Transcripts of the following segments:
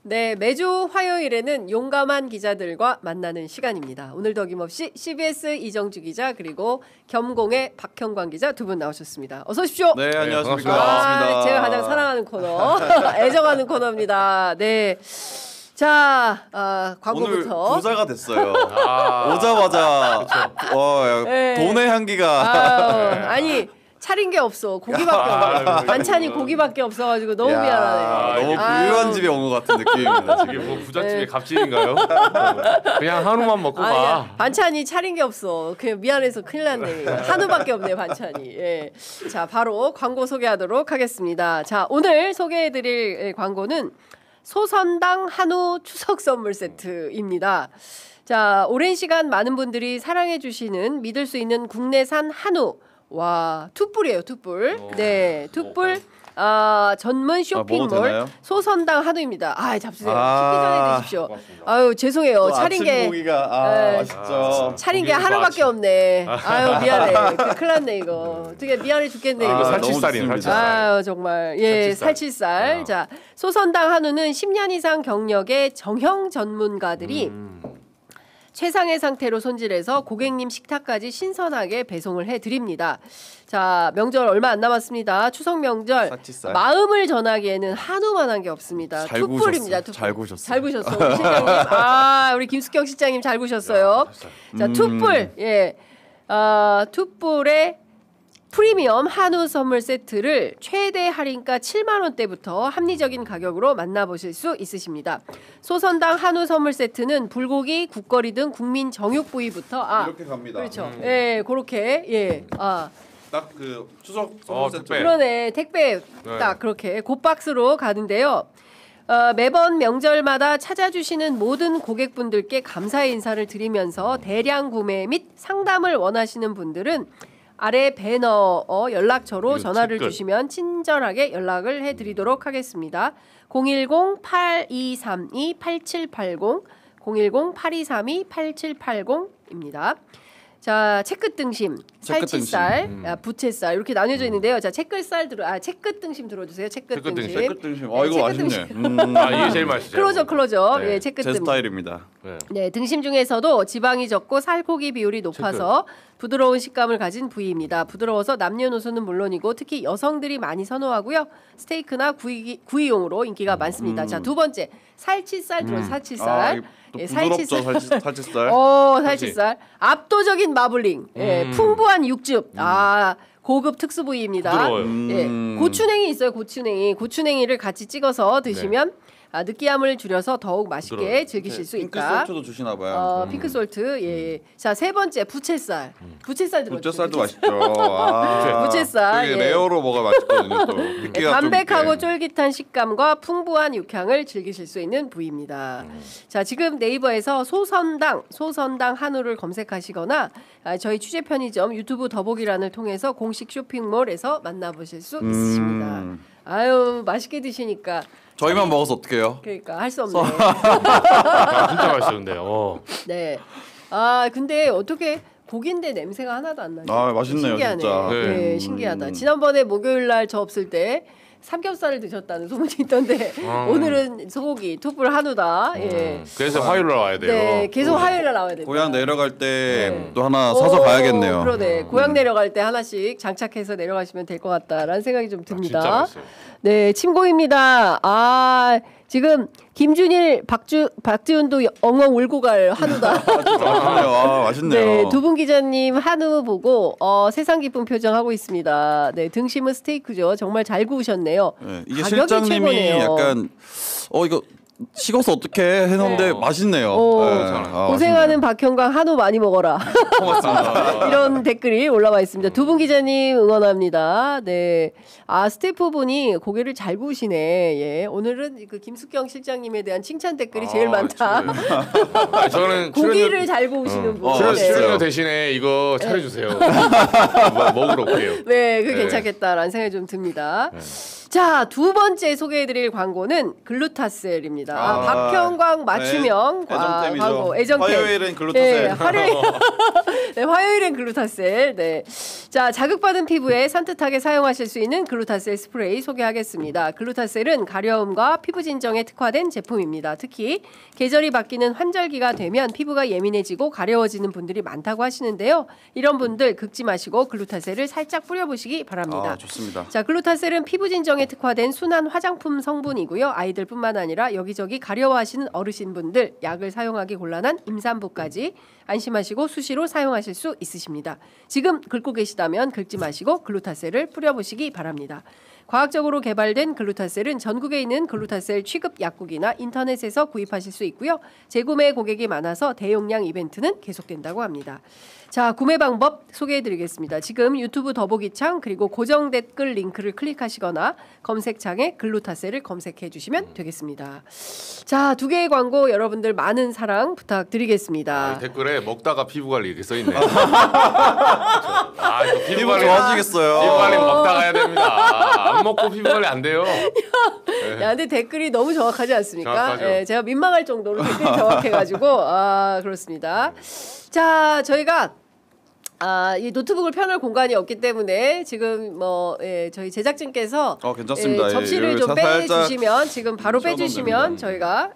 네, 매주 화요일에는 용감한 기자들과 만나는 시간입니다. 오늘도 어김없이 CBS 이정주 기자 그리고 겸공의 박형광 기자 두 분 나오셨습니다. 어서 오십시오. 네, 안녕하십니까. 반갑습니다. 제가 가장 사랑하는 코너, 애정하는 코너입니다. 네. 자, 광고부터. 오늘 부자가 됐어요. 오자마자 네. 돈의 향기가. 아니 차린 게 없어. 고기밖에 없어. 반찬이 고기밖에 없어가지고 너무 미안하네. 너무 부유한 집에 온 것 같은 느낌입니다. 이게 뭐 부잣집의 갑질인가요? 그냥 한우만 먹고 가. 반찬이 차린 게 없어. 그냥 미안해서 큰일 났네. 한우밖에 없네 반찬이. 예. 자, 바로 광고 소개하도록 하겠습니다. 자, 오늘 소개해드릴 광고는 소선당 한우 추석 선물 세트입니다. 자, 오랜 시간 많은 분들이 사랑해주시는 믿을 수 있는 국내산 한우. 와, 툭불이에요, 툭불. 네, 툭불 전문 쇼핑몰 소선당 한우입니다. 잡수세요. 식기 전에 드십시오. 아유, 죄송해요. 차린 게 고기가 맛있죠. 차린 게 하루밖에 없네. 아유, 미안해. 큰일 났네 이거. 어떻게 미안해 죽겠네 이거. 살치살이에요, 살치살. 아유, 정말. 예, 살치살. 자, 소선당 한우는 10년 이상 경력의 정형 전문가들이 최상의 상태로 손질해서 고객님 식탁까지 신선하게 배송을 해드립니다. 자, 명절 얼마 안 남았습니다. 추석 명절 사치살. 마음을 전하기에는 한우만한 게 없습니다. 툭불입니다. 잘 구셨어요. 잘 구셨어. 우리 실장님. 우리 김숙경 실장님 잘 구셨어요. 자, 툭불. 예. 툭불의 프리미엄 한우 선물 세트를 최대 할인가 7만 원대부터 합리적인 가격으로 만나보실 수 있으십니다. 소선당 한우 선물 세트는 불고기, 국거리 등 국민 정육 부위부터 이렇게 갑니다. 그렇죠. 예, 그렇게 예. 딱 그 추석 선물 세트. 그러네. 택배 딱 그렇게 곱박스로 가는데요. 매번 명절마다 찾아주시는 모든 고객분들께 감사의 인사를 드리면서 대량 구매 및 상담을 원하시는 분들은 아래 배너 연락처로 전화를 주시면 친절하게 연락을 해드리도록 하겠습니다. 010-8232-8780 010-8232-8780입니다. 자, 채끝 등심, 살치살, 부채살 이렇게 나뉘어져 있는데요. 자, 채끝살 채끝 등심 들어주세요. 채끝 등심. 채끝 등심. 이거 맛있네. 이게 제일 맛있죠. 클로저. 네. 예, 채끝 제 등심. 스타일입니다. 네, 등심 중에서도 지방이 적고 살코기 비율이 높아서 부드러운 식감을 가진 부위입니다. 부드러워서 남녀노소는 물론이고 특히 여성들이 많이 선호하고요. 스테이크나 구이용으로 인기가 많습니다. 자, 두 번째 살치살 살치살. 예, 살치살. 살치살. 살치살. 압도적인 마블링. 예, 풍부한 육즙. 고급 특수 부위입니다. 부드러워요. 예, 고추냉이 있어요. 고추냉이를 같이 찍어서 드시면 느끼함을 줄여서 더욱 맛있게 즐기실 수 있다. 핑크솔트도 주시나 봐요. 핑크솔트. 예. 자, 세 번째 부채살. 부채살 들어주세요. 부채살도 맛있죠. 부채살. 되게 레어로 먹어 맛있거든요. 또 담백하고 쫄깃한 식감과 풍부한 육향을 즐기실 수 있는 부위입니다. 자, 지금 네이버에서 소선당 한우를 검색하시거나 저희 취재 편의점 유튜브 더보기란을 통해서 공식 쇼핑몰에서 만나보실 수 있으십니다. 아유, 맛있게 드시니까 저희만 먹어서 어떡해요? 그러니까 할 수 없네. 진짜 맛있었는데요. 네. 근데 어떻게 고기인데 냄새가 하나도 안 나죠? 맛있네요, 신기하네. 진짜. 네, 신기하다. 지난번에 목요일 날 저 없을 때 삼겹살을 드셨다는 소문이 있던데 오늘은 소고기, 툭불 한우다. 예. 그래서 화요일 날 와야 돼요. 네, 계속 화요일 날 나와야 돼요. 고향 내려갈 때 또 하나 사서 가야겠네요. 그러네. 고향 내려갈 때 하나씩 장착해서 내려가시면 될 것 같다라는 생각이 좀 듭니다. 진짜 맛있어요. 네, 침고입니다. 지금 김준일, 박지훈도 엉엉 울고 갈 한우다. 맛있네요. 네, 두 분 기자님 한우 보고 세상 기쁜 표정 하고 있습니다. 네, 등심은 스테이크죠. 정말 잘 구우셨네요. 네, 이게 가격이 실장님이 최고네요. 약간 이거 식어서 어떻게 해놓는데 맛있네요. 고생하는 박형광 한우 많이 먹어라. 고맙습니다. 이런 댓글이 올라와 있습니다. 두 분 기자님 응원합니다. 네, 스태프분이 고기를 잘 구우시네. 예, 오늘은 그 김숙경 실장님에 대한 칭찬 댓글이 제일 많다. 저는 고기를 잘 구우시는 분. 출연료 대신에 이거 차려주세요. 먹으러 올게요. 네, 그 괜찮겠다라는 생각이 좀 듭니다. 자, 두 번째 소개해드릴 광고는 글루타셀입니다. 박형광 맞춤형 네. 애정템이죠. 광고. 애정템. 화요일엔 글루타셀. 네, 네, 화요일엔 글루타셀. 네. 자, 자극받은 피부에 산뜻하게 사용하실 수 있는 글루타셀 스프레이 소개하겠습니다. 글루타셀은 가려움과 피부 진정에 특화된 제품입니다. 특히 계절이 바뀌는 환절기가 되면 피부가 예민해지고 가려워지는 분들이 많다고 하시는데요. 이런 분들 긁지 마시고 글루타셀을 살짝 뿌려보시기 바랍니다. 좋습니다. 자, 글루타셀은 피부 진정에 특화된 순한 화장품 성분이고요. 아이들뿐만 아니라 여기저기 가려워하시는 어르신분들, 약을 사용하기 곤란한 임산부까지 안심하시고 수시로 사용하실 수 있으십니다. 지금 긁고 계시다면 긁지 마시고 글루타셀을 뿌려보시기 바랍니다. 과학적으로 개발된 글루타셀은 전국에 있는 글루타셀 취급 약국이나 인터넷에서 구입하실 수 있고요. 재구매 고객이 많아서 대용량 이벤트는 계속된다고 합니다. 자, 구매 방법 소개해드리겠습니다. 지금 유튜브 더보기창 그리고 고정 댓글 링크를 클릭하시거나 검색창에 글루타셀을 검색해 주시면 되겠습니다. 자, 두 개의 광고 여러분들 많은 사랑 부탁드리겠습니다. 댓글에 먹다가 피부 관리 이렇게 써 있네. 피부 좋아지겠어요. 피부 관리 먹다가 해야 됩니다. 안 먹고 피부 관리 안 돼요. 야, 근데 댓글이 너무 정확하지 않습니까? 정확하죠. 예, 제가 민망할 정도로 댓글이 정확해가지고 그렇습니다. 자, 저희가 이 노트북을 펴놓을 공간이 없기 때문에 지금 저희 제작진께서 괜찮습니다. 접시를 좀 빼주시면 지금 바로 빼주시면 저희가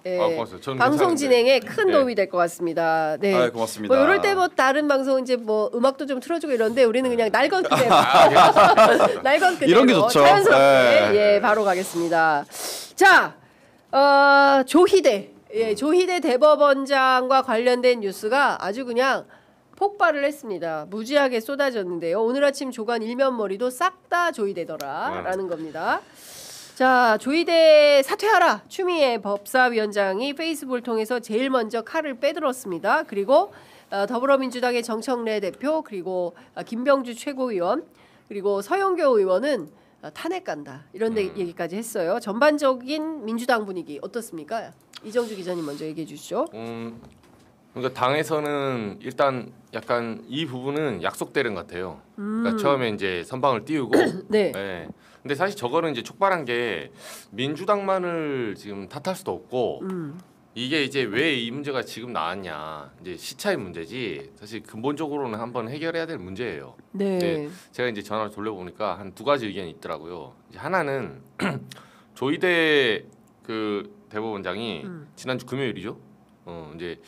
방송 괜찮은데. 진행에 큰 도움이 될 것 같습니다. 네, 고맙습니다. 뭐 이럴 때 뭐 다른 방송 이제 뭐 음악도 좀 틀어주고 이런데 우리는 그냥 날건 그대로 날건 그대로 이런 게 좋죠. 자연스럽게 바로 가겠습니다. 자, 조희대 조희대 대법원장과 관련된 뉴스가 아주 그냥 폭발을 했습니다. 무지하게 쏟아졌는데요. 오늘 아침 조간 일면머리도 싹 다 조희대더라라는 겁니다. 자, 조희대 사퇴하라. 추미애 법사위원장이 페이스북을 통해서 제일 먼저 칼을 빼들었습니다. 그리고 더불어민주당의 정청래 대표 그리고 김병주 최고위원 그리고 서영교 의원은 탄핵 간다 이런 얘기까지 했어요. 전반적인 민주당 분위기 어떻습니까? 이정주 기자님 먼저 얘기해 주시죠. 그러니까 당에서는 일단 약간 이 부분은 약속 대련 같아요. 그러니까 처음에 이제 선방을 띄우고, 네. 네. 근데 사실 저거는 이제 촉발한 게 민주당만을 지금 탓할 수도 없고 이게 이제 왜 이 문제가 지금 나왔냐 이제 시차의 문제지 사실 근본적으로는 한번 해결해야 될 문제예요. 네. 근데 제가 이제 전화를 돌려보니까 한 두 가지 의견이 있더라고요. 이제 하나는 조희대 그 대법원장이 지난주 금요일이죠. 이제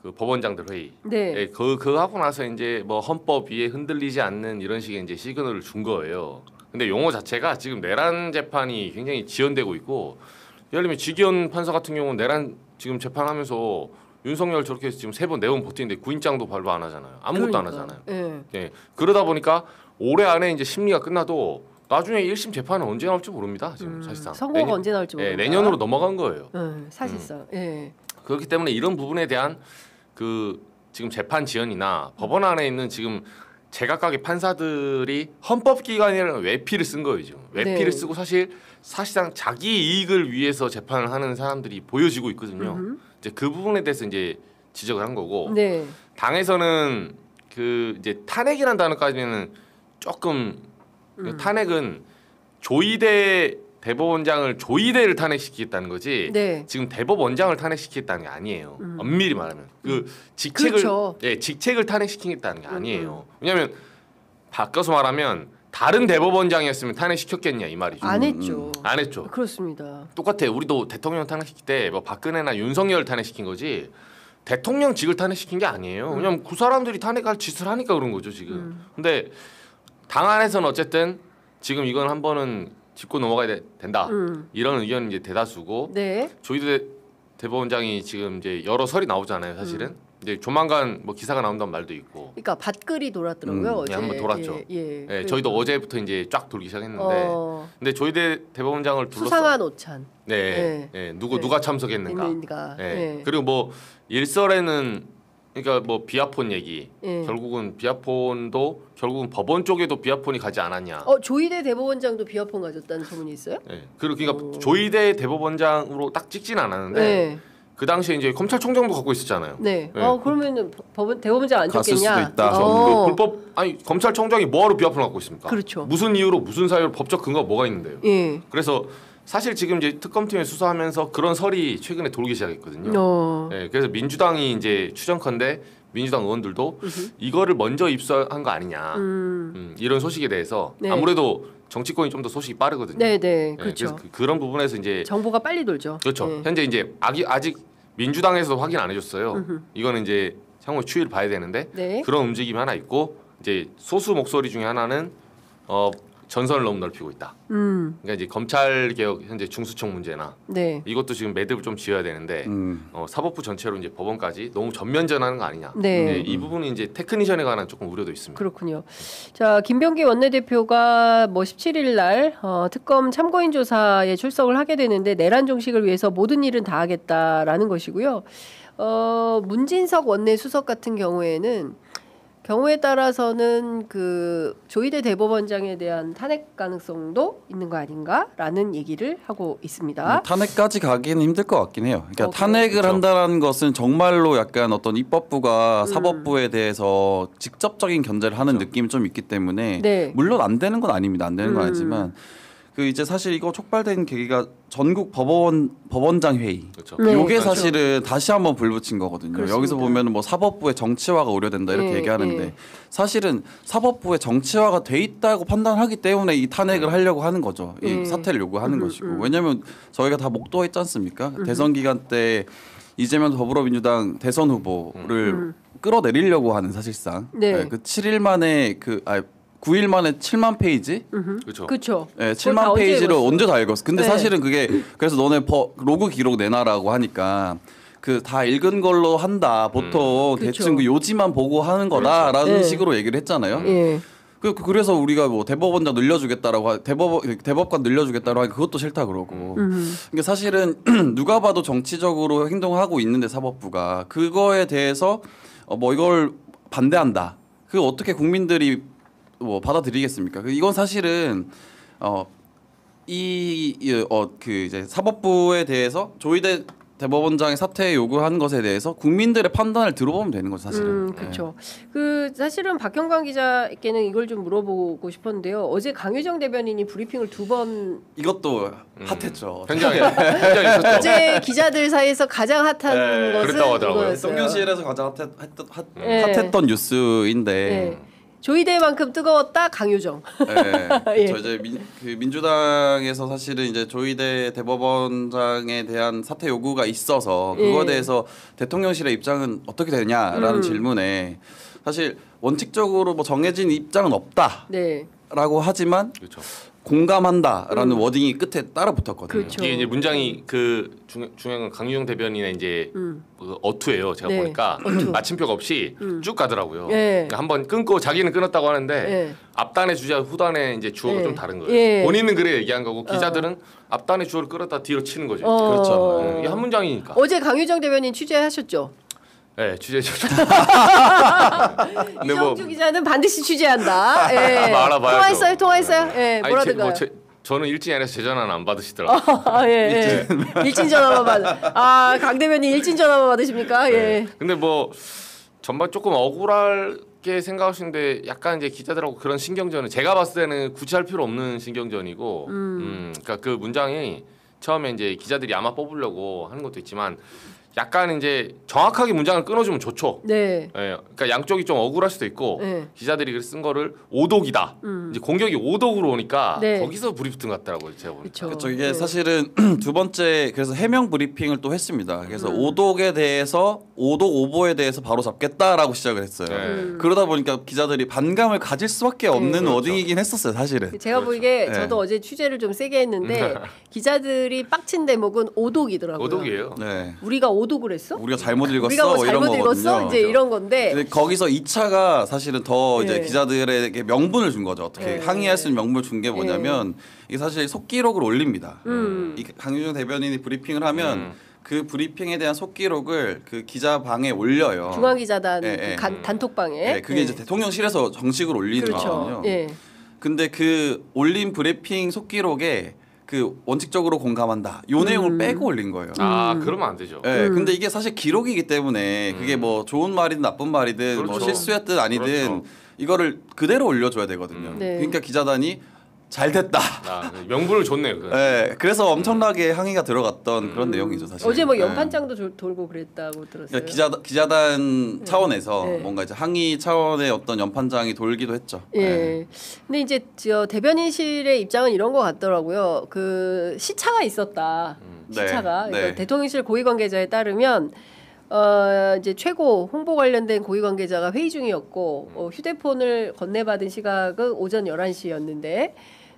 그 법원장들 회의. 네. 예, 그거 하고 나서 이제 뭐 헌법 위에 흔들리지 않는 이런 식의 이제 시그널을 준 거예요. 근데 용어 자체가 지금 내란 재판이 굉장히 지연되고 있고, 예를 들면 지기현 판사 같은 경우는 내란 지금 재판하면서 윤석열 저렇게 지금 3번 4번 버티는데 구인장도 발부 안 하잖아요. 아무것도 안 하잖아요. 네. 예, 그러다 보니까 올해 안에 이제 심리가 끝나도 나중에 1심 재판은 언제 나올지 모릅니다. 지금 사실상 선고가 언제 나올지 모릅니다. 내년으로 넘어간 거예요. 사실상. 예. 그렇기 때문에 이런 부분에 대한 그 지금 재판 지연이나 법원 안에 있는 지금 제각각의 판사들이 헌법기관이라는 외피를 쓴 거예요. 지금 외피를 쓰고 사실상 자기 이익을 위해서 재판을 하는 사람들이 보여지고 있거든요. 이제 그 부분에 대해서 이제 지적을 한 거고, 네. 당에서는 그 이제 탄핵이라는 단어까지는 조금 탄핵은 조희대 대법원장을 조희대를 탄핵시키겠다는 거지. 네. 지금 대법원장을 탄핵시키겠다는 게 아니에요. 엄밀히 말하면 그 직책을 그렇죠. 직책을 탄핵시키겠다는 게 아니에요. 왜냐하면 바꿔서 말하면 다른 대법원장이었으면 탄핵시켰겠냐 이 말이죠. 안 했죠. 안 했죠. 그렇습니다. 똑같아요. 우리도 대통령 탄핵시킬 때 뭐 박근혜나 윤석열 탄핵시킨 거지 대통령직을 탄핵시킨 게 아니에요. 왜냐면 그 사람들이 탄핵할 짓을 하니까 그런 거죠 지금. 근데 당 안에서는 어쨌든 지금 이건 한 번은 짚고 넘어가야 된다. 이런 의견이 이제 대다수고, 네. 조희대 대법원장이 지금 이제 여러 설이 나오잖아요. 사실은 이제 조만간 뭐 기사가 나온다는 말도 있고. 그러니까 밭글이 돌았더라고요. 어제. 한번 돌았죠. 예. 저희도 어제부터 이제 쫙 돌기 시작했는데, 근데 조희대 대법원장을 둘러싸. 수상한 오찬. 네. 누가 참석했는가. 있는가. 예. 그리고 뭐 일설에는 그러니까 뭐 비아폰 얘기. 예. 결국은 비아폰도 결국은 법원 쪽에도 비아폰이 가지 않았냐. 조희대 대법원장도 비어폰 가졌다는 소문이 있어요? 그러니까 조희대 대법원장으로 딱 찍진 않았는데 네. 그 당시에 이제 검찰총장도 갖고 있었잖아요. 네. 네. 그러면은 대법원장 안 갔을 줬겠냐? 수도 있다. 그 불법 아니 검찰총장이 뭐하러 비화폰을 갖고 있습니까? 그렇죠. 무슨 이유로 무슨 사유로 법적 근거가 뭐가 있는데요? 예. 그래서 사실 지금 이제 특검팀에 수사하면서 그런 설이 최근에 돌기 시작했거든요. 네, 그래서 민주당이 이제 추정컨대 민주당 의원들도 이거를 먼저 입수한 거 아니냐 이런 소식에 대해서 네. 아무래도 정치권이 좀 더 소식이 빠르거든요. 네네. 그렇죠. 그래서 그런 부분에서 이제 정보가 빨리 돌죠. 그렇죠. 네. 현재 이제 아직 민주당에서도 확인 안 해줬어요. 이거는 이제 향후 추이를 봐야 되는데 네. 그런 움직임이 하나 있고 이제 소수 목소리 중에 하나는 전선을 너무 넓히고 있다. 그러니까 이제 검찰 개혁 현재 중수청 문제나 네. 이것도 지금 매듭을 좀 지어야 되는데 사법부 전체로 이제 법원까지 너무 전면전하는 거 아니냐. 네. 이 부분이 이제 테크니션에 관한 조금 우려도 있습니다. 그렇군요. 자, 김병기 원내대표가 17일 날 특검 참고인 조사에 출석을 하게 되는데 내란 종식을 위해서 모든 일은 다 하겠다라는 것이고요. 문진석 원내수석 같은 경우에 따라서는 그 조희대 대법원장에 대한 탄핵 가능성도 있는 거 아닌가라는 얘기를 하고 있습니다. 탄핵까지 가기는 힘들 것 같긴 해요. 그러니까 탄핵을 그렇죠. 한다는 것은 정말로 약간 어떤 입법부가 사법부에 대해서 직접적인 견제를 하는 느낌이 좀 있기 때문에 네. 물론 안 되는 건 아닙니다. 안 되는 건 아니지만 그 이제 사실 이거 촉발된 계기가 전국 법원장 회의. 그렇죠. 네. 요게 그렇죠. 사실은 다시 한번 불붙인 거거든요. 그렇습니다. 여기서 보면은 뭐 사법부의 정치화가 우려된다 이렇게 네, 얘기하는데 네. 사실은 사법부의 정치화가 돼 있다고 판단하기 때문에 이 탄핵을 하려고 하는 거죠. 이 사퇴를 요구하는 것이고. 왜냐하면 저희가 다 목도했지 않습니까? 대선 기간 때 이재명 더불어민주당 대선 후보를 끌어내리려고 하는 사실상 네. 그 7일 만에 9일 만에 7만 페이지? 그렇죠. 그렇죠. 네, 그걸 다 7만 언제 페이지를 읽었어? 언제 다 읽었어? 근데 네. 사실은 그게 그래서 너네 로그 기록 내놔라고 하니까 그 다 읽은 걸로 한다. 보통 그렇죠. 대충 그 요지만 보고 하는 거다라는 네. 식으로 얘기를 했잖아요. 예. 그래서 우리가 뭐 대법원장 늘려주겠다라고 대법관 늘려주겠다라고 하니까 그것도 싫다 그러고. 그러니까 사실은 누가 봐도 정치적으로 행동하고 있는데 사법부가 그거에 대해서 뭐 이걸 반대한다. 그 어떻게 국민들이 뭐 받아들이겠습니까? 이건 사실은 그 이제 사법부에 대해서 조희대 대법원장의 사퇴 요구한 것에 대해서 국민들의 판단을 들어보면 되는 거죠, 사실은. 그렇죠. 그 사실은 박형광 기자께는 이걸 좀 물어보고 싶었는데요. 어제 강유정 대변인이 브리핑을 2번 이것도 핫했죠. 현장에 있었죠. 어제 기자들 사이에서 가장 핫한 네, 것은 그랬다고 하더라고요. 이거였어요. 대통령실에서 가장 네. 핫했던 뉴스인데. 네. 조희대만큼 뜨거웠다 강유정. 네. 예. 저 이제 민주당에서 사실은 이제 조희대 대법원장에 대한 사퇴 요구가 있어서 그거에 예. 대해서 대통령실의 입장은 어떻게 되냐라는 질문에 사실 원칙적으로 뭐 정해진 입장은 없다라고 네. 하지만 그렇죠. 공감한다라는 워딩이 끝에 따라 붙었거든요. 그렇죠. 이게 이제 문장이 그 중요한 건 강유정 대변인의 이제 그 어투예요. 제가 네, 보니까 어투. 마침표가 없이 쭉 가더라고요. 예. 그러니까 한번 끊고 자기는 끊었다고 하는데 예. 앞단의 주제와 후단의 이제 주어가 예. 좀 다른 거예요. 예. 본인은 그래 얘기한 거고 기자들은 앞단의 주어를 끌었다 뒤로 치는 거죠. 그렇죠. 이게 한 문장이니까. 어제 강유정 대변인 취재하셨죠? 네, 취재죠. 이정주 기자는 반드시 취재한다. 예. 알아봐야죠. 통화했어요? 예. 아니, 뭐라든가요? 저는 일진이 아니라서 제 전화는 안 받으시더라고요. 예. 일진 전화만 강 대변인 일진 전화만 받으십니까? 예. 네. 근데 뭐 전반 조금 억울하게 생각하시는데 약간 이제 기자들하고 그런 신경전은 제가 봤을 때는 굳이 할 필요 없는 신경전이고, 그러니까 그 문장이 처음에 이제 기자들이 아마 뽑으려고 하는 것도 있지만. 약간 이제 정확하게 문장을 끊어주면 좋죠. 네. 예, 그러니까 양쪽이 좀 억울할 수도 있고 네. 기자들이 쓴 거를 오독이다. 이제 공격이 오독으로 오니까 네. 거기서 불이 붙은 것 같더라고요. 제가 보니까. 그렇죠. 그렇죠. 이게 사실은 두 번째 그래서 해명 브리핑을 또 했습니다. 그래서 오독에 대해서 오독 오보에 대해서 바로 잡겠다라고 시작을 했어요. 네. 그러다 보니까 기자들이 반감을 가질 수밖에 없는 워딩이긴 했었어요, 사실은. 제가 보기에 네. 저도 어제 취재를 좀 세게 했는데 기자들이 빡친 대목은 오독이더라고요. 오독이에요. 네. 우리가 오독을 했어? 우리가 잘못 읽었어. 우리가 뭐 이런 잘못 읽었어? 거거든요. 이제 이런 건데. 근데 거기서 2차가 사실은 더 이제 네. 기자들에게 명분을 준 거죠. 어떻게 네. 항의할 수 있는 명분을 준 게 뭐냐면 이게 사실 속기록을 올립니다. 이 강유정 대변인이 브리핑을 하면 그 브리핑에 대한 속기록을 그 기자방에 올려요. 중앙기자단 예, 예. 단톡방에. 네, 그게 이제 대통령실에서 정식으로 올리는 그렇죠. 거거든요. 예. 근데 그 올린 브리핑 속기록에 그 원칙적으로 공감한다. 요 내용을 빼고 올린 거예요. 그러면 안 되죠. 네, 근데 이게 사실 기록이기 때문에 그게 뭐 좋은 말이든 나쁜 말이든 그렇죠. 뭐 실수였든 아니든 그렇죠. 이거를 그대로 올려줘야 되거든요. 네. 그러니까 기자단이 잘 됐다. 명분을 줬네요. 네, 그래서 엄청나게 항의가 들어갔던 그런 내용이죠, 사실. 어제 뭐 네. 연판장도 돌고 그랬다고 들었어요. 그러니까 기자단 차원에서 네. 뭔가 이제 항의 차원의 어떤 연판장이 돌기도 했죠. 예. 네. 근데 이제 저 대변인실의 입장은 이런 것 같더라고요. 그 시차가 있었다. 시차가 네. 그러니까 네. 대통령실 고위 관계자에 따르면 이제 최고 홍보 관련된 고위 관계자가 회의 중이었고 휴대폰을 건네받은 시각은 오전 11시였는데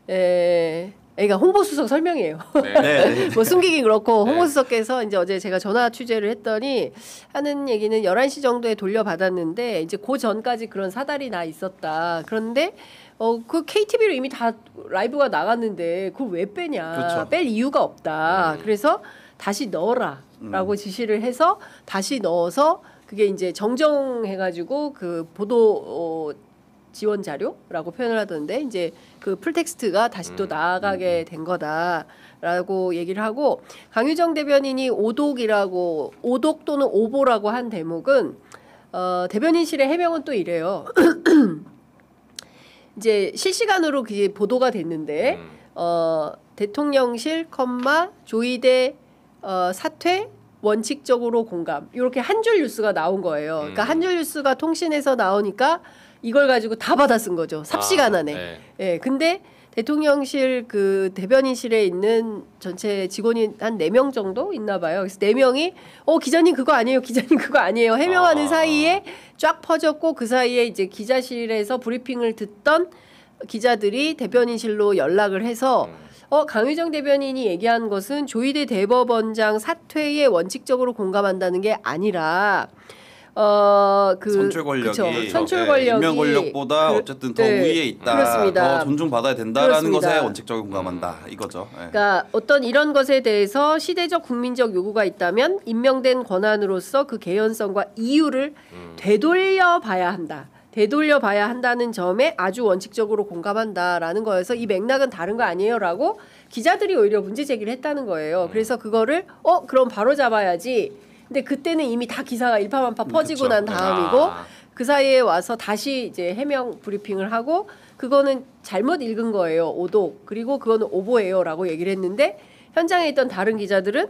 그러니까 홍보수석 설명이에요. 네. 뭐 숨기긴 그렇고 네. 홍보수석께서 이제 어제 제가 전화 취재를 했더니 하는 얘기는 11시 정도에 돌려받았는데 이제 그 전까지 그런 사달이 나 있었다. 그런데 그 KTV로 이미 다 라이브가 나갔는데 그걸 왜 빼냐. 그렇죠. 뺄 이유가 없다. 그래서 다시 넣어라라고 지시를 해서 다시 넣어서 그게 이제 정정해가지고 그 보도 지원 자료라고 표현을 하던데 이제 그 풀텍스트가 다시 또 나가게 된 거다라고 얘기를 하고 강유정 대변인이 오독 또는 오보라고 한 대목은 대변인실의 해명은 또 이래요. 이제 실시간으로 그게 보도가 됐는데 대통령실, 조이대 사퇴 원칙적으로 공감 이렇게 한 줄 뉴스가 나온 거예요. 그러니까 한 줄 뉴스가 통신에서 나오니까 이걸 가지고 다 받아 쓴 거죠. 삽시간 안에. 네. 예. 근데 대통령실 그 대변인실에 있는 전체 직원이 한 4명 정도 있나 봐요. 그래서 4명이 기자님 그거 아니에요. 기자님 그거 아니에요. 해명하는 사이에 쫙 퍼졌고 그 사이에 이제 기자실에서 브리핑을 듣던 기자들이 대변인실로 연락을 해서 강유정 대변인이 얘기한 것은 조이대 대법원장 사퇴에 원칙적으로 공감한다는 게 아니라 선출 권력이 선출 권력이 임명 권력보다 어쨌든 더 위에 있다. 그렇습니다. 더 존중받아야 된다라는 그렇습니다. 것에 원칙적으로 공감한다. 이거죠. 네. 그러니까 어떤 이런 것에 대해서 시대적 국민적 요구가 있다면 임명된 권한으로서 그 개연성과 이유를 되돌려 봐야 한다는 점에 아주 원칙적으로 공감한다라는 거여서 이 맥락은 다른 거 아니에요라고 기자들이 오히려 문제 제기를 했다는 거예요. 그래서 그거를 그럼 바로 잡아야지. 근데 그때는 이미 다 기사가 일파만파 퍼지고 그쵸. 난 다음이고 그 사이에 와서 다시 이제 해명 브리핑을 하고 그거는 잘못 읽은 거예요. 오독. 그리고 그거는 오보예요라고 얘기를 했는데 현장에 있던 다른 기자들은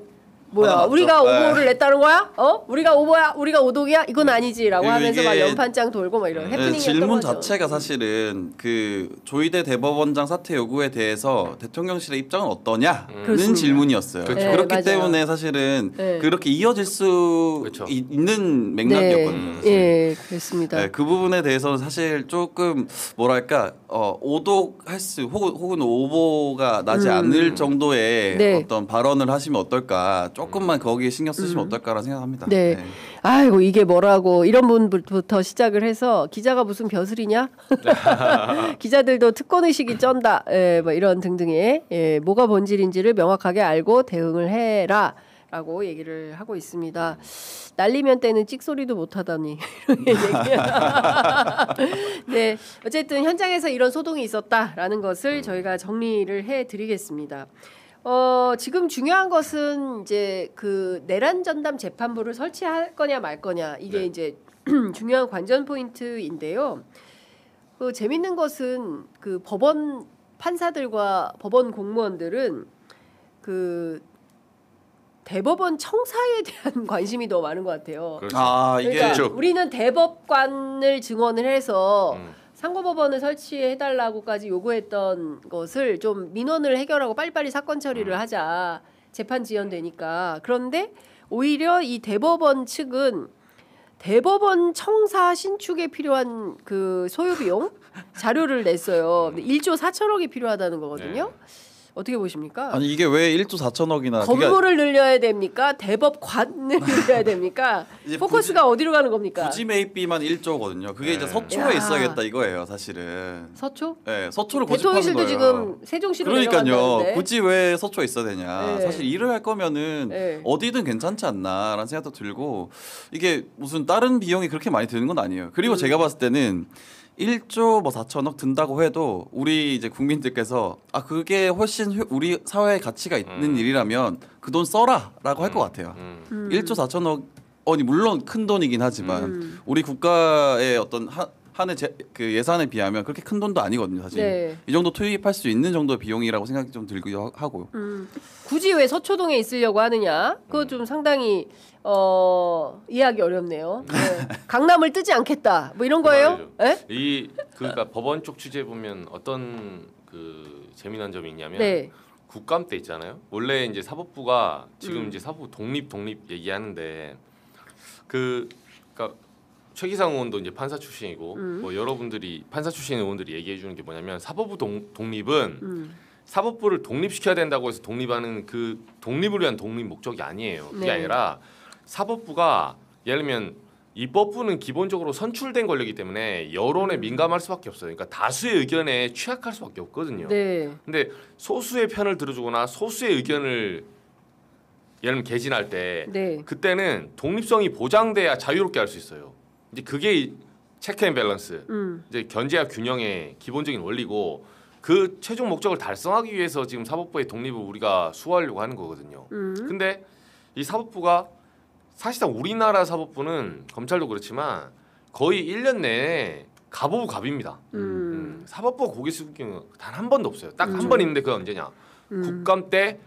뭐야 우리가 오보를 냈다는 거야? 우리가 오보야? 우리가 오독이야? 이건 아니지라고 하면서 막 연판장 돌고 막 이런 해프닝이었던 질문 거죠. 자체가 사실은 그 조이대 대법원장 사퇴 요구에 대해서 대통령실의 입장은 어떠냐는 그렇습니다. 질문이었어요. 그렇죠. 네, 그렇기 맞아요. 때문에 사실은 네. 그렇게 이어질 수 그렇죠. 있는 맥락이었거든요. 사실. 예, 그렇습니다. 네, 그 부분에 대해서는 사실 조금 뭐랄까 오독할 수 혹은 오보가 나지 않을 정도의 네. 어떤 발언을 하시면 어떨까 조금만 거기에 신경 쓰시면 어떨까라는 생각합니다. 네. 아이고 이게 뭐라고 이런 분부터 시작을 해서 기자가 무슨 벼슬이냐? 기자들도 특권 의식이 쩐다. 뭐 이런 등등의 뭐가 본질인지를 명확하게 알고 대응을 해라라고 얘기를 하고 있습니다. 날리면 때는 찍소리도 못하다니 이런 얘기. 네, 어쨌든 현장에서 이런 소동이 있었다라는 것을 저희가 정리를 해드리겠습니다. 지금 중요한 것은 이제 그 내란 전담 재판부를 설치할 거냐 말 거냐 이게 이제 중요한 관전 포인트인데요. 그 재밌는 것은 그 법원 판사들과 법원 공무원들은 그 대법원 청사에 대한 관심이 더 많은 것 같아요. 그렇죠. 이게 그러니까 그렇죠. 우리는 대법관을 증언을 해서 상고법원을 설치해달라고까지 요구했던 것을 좀 민원을 해결하고 빨리빨리 사건 처리를 하자. 재판 지연되니까. 그런데 오히려 이 대법원 측은 대법원 청사 신축에 필요한 그 소요 비용 자료를 냈어요. 1조 4천억이 필요하다는 거거든요. 어떻게 보십니까? 아니 이게 왜 1조 4천억이나 건물을 늘려야 됩니까? 대법관을 늘려야 됩니까? 이제 포커스가 어디로 가는 겁니까? 부지 매입비만 1조거든요. 그게 이제 서초에 야. 있어야겠다 이거예요, 사실은. 서초? 네, 서초를 고집하는 대통령실도 거예요. 지금 세종시로 그러니까요. 내려간다는데. 굳이 왜 서초에 있어야 되냐. 네. 사실 일을 할 거면은 네. 어디든 괜찮지 않나라는 생각도 들고 이게 무슨 다른 비용이 그렇게 많이 드는 건 아니에요. 그리고 제가 봤을 때는 1조 뭐 4천억 든다고 해도 우리 이제 국민들께서 아 그게 훨씬 우리 사회에 가치가 있는 일이라면 그 돈 써라라고 할 것 같아요. 1조 4천억 원이 물론 큰 돈이긴 하지만 우리 국가의 어떤 한해 그 예산에 비하면 그렇게 큰 돈도 아니거든요, 사실. 네. 이 정도 투입할 수 있는 정도의 비용이라고 생각이 좀 들기도 하고요. 굳이 왜 서초동에 있으려고 하느냐? 그거 좀 상당히 이해하기 어렵네요. 네. 강남을 뜨지 않겠다. 뭐 이런 거예요? 예? 그러니까 법원 쪽 취재 보면 어떤 그 재미난 점이 있냐면 네. 국감 때 있잖아요. 원래 이제 사법부가 지금 이제 사법부 독립 얘기하는데 그러니까 최기상 의원도 이제 판사 출신이고 뭐 여러분들이 판사 출신 의원들이 얘기해 주는 게 뭐냐면 사법부 독립은 사법부를 독립시켜야 된다고 해서 독립하는 그 독립을 위한 독립 목적이 아니에요. 그게 네. 아니라 사법부가 예를 들면 입법부는 기본적으로 선출된 권력이기 때문에 여론에 민감할 수밖에 없어요. 그러니까 다수의 의견에 취약할 수밖에 없거든요. 네. 근데 소수의 편을 들어주거나 소수의 의견을 예를 들면 개진할 때 네. 그때는 독립성이 보장돼야 자유롭게 할 수 있어요. 이제 그게 체크 앤 밸런스, 이제 견제와 균형의 기본적인 원리고 그 최종 목적을 달성하기 위해서 지금 사법부의 독립을 우리가 수호하려고 하는 거거든요. 근데 이 사법부가 사실상 우리나라 사법부는 검찰도 그렇지만 거의 1년 내내 갑오브 갑입니다. 사법부 고개 숙이는 단 한 번도 없어요. 딱 한 번 있는데 그게 언제냐? 국감 때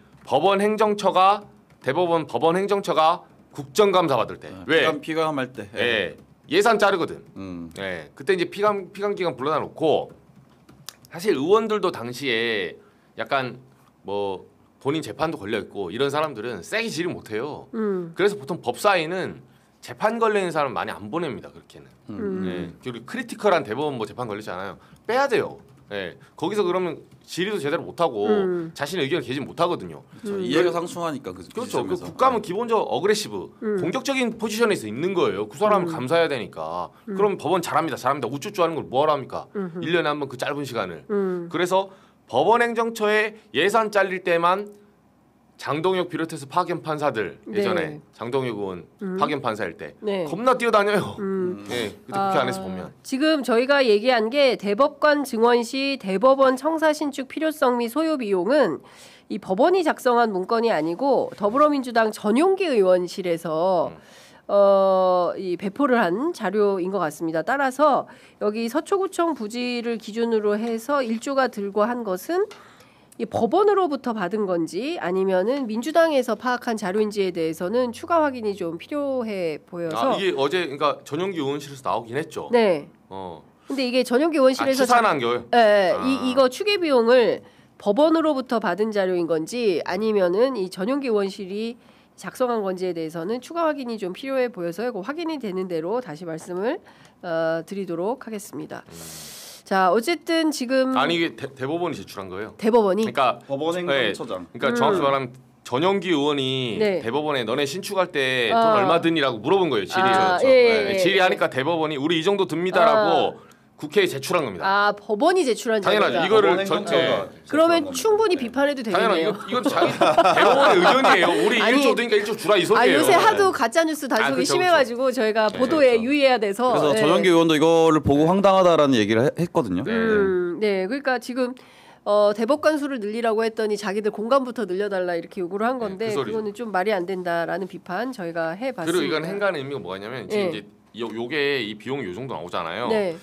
대법원 법원 행정처가 국정감사 받을 때. 왜? 피감할 때. 예. 예산 자르거든. 예. 그때 이제 피감 기관 불러다 놓고 사실 의원들도 당시에 약간 뭐 본인 재판도 걸려 있고 이런 사람들은 세게 질의 못 해요. 그래서 보통 법사위는 재판 걸리는 사람 많이 안 보냅니다. 그렇게는. 예. 그리고 크리티컬한 대법원 뭐 재판 걸리잖아요. 빼야 돼요. 예. 거기서 그러면 질의도 제대로 못 하고 자신의 의견을 개진 못 하거든요. 이해가 상충하니까 그렇죠. 그 국감은 기본적으로 어그레시브, 공격적인 포지션에서 있는 거예요. 그 사람을 감사해야 되니까. 그럼 법원 잘합니다. 우쭈쭈 하는 걸 뭐하러 합니까? 1년에 한 번 그 짧은 시간을. 그래서 법원 행정처에 예산 잘릴 때만 장동혁 비롯해서 파견 판사들 예전에 네. 장동혁 의원 파견 판사일 때 네. 겁나 뛰어다녀요. 예, 그때 국회 안에서 보면. 지금 저희가 얘기한 게 대법관 증언 시 대법원 청사 신축 필요성 및 소요 비용은 이 법원이 작성한 문건이 아니고 더불어민주당 전용기 의원실에서 이 배포를 한 자료인 것 같습니다. 따라서 여기 서초구청 부지를 기준으로 해서 1조가 들고 한 것은 이 법원으로부터 받은 건지 아니면은 민주당에서 파악한 자료인지에 대해서는 추가 확인이 좀 필요해 보여서. 이게 어제 그러니까 전용기 의원실에서 나오긴 했죠. 네. 근데 이게 전용기 의원실에서 추산한 거요. 네, 이거 추계 비용을 법원으로부터 받은 자료인 건지 아니면은 이 전용기 의원실이 작성한 건지에 대해서는 추가 확인이 좀 필요해 보여서 확인이 되는 대로 다시 말씀을 드리도록 하겠습니다. 자, 어쨌든 지금 아니 이게 대법원이 제출한 거예요. 대법원이 그러니까 법원 행정처장. 그러니까 정확히 말하면 전용기 의원이 네. 대법원에 너네 신축할 때 돈 얼마 드니라고 물어본 거예요. 질의. 그렇죠. 질의하니까 대법원이 우리 이 정도 듭니다라고 국회에 제출한 겁니다. 법원이 제출한 당연하죠. 자료다. 이거를 그러면 충분히 비판해도 되겠네요. 당연히 이건 자기 대법원의 의견이에요. 우리 아니, 1조 드니까 1조 주라 이 소리예요. 요새 하도 가짜 뉴스 단속이 그렇죠, 심해가지고 저희가 보도에 그렇죠. 유의해야 돼서. 그래서 전용기 의원도 이거를 보고 황당하다라는 얘기를 했거든요. 네, 그러니까 지금 대법관 수를 늘리라고 했더니 자기들 공간부터 늘려달라 이렇게 요구를 한 건데 그거는 좀 말이 안 된다라는 비판 저희가 해봤습니다. 그리고 이건 행간의 의미가 뭐냐면 지금 이제 요게 이 비용이 요 정도 나오잖아요. 네.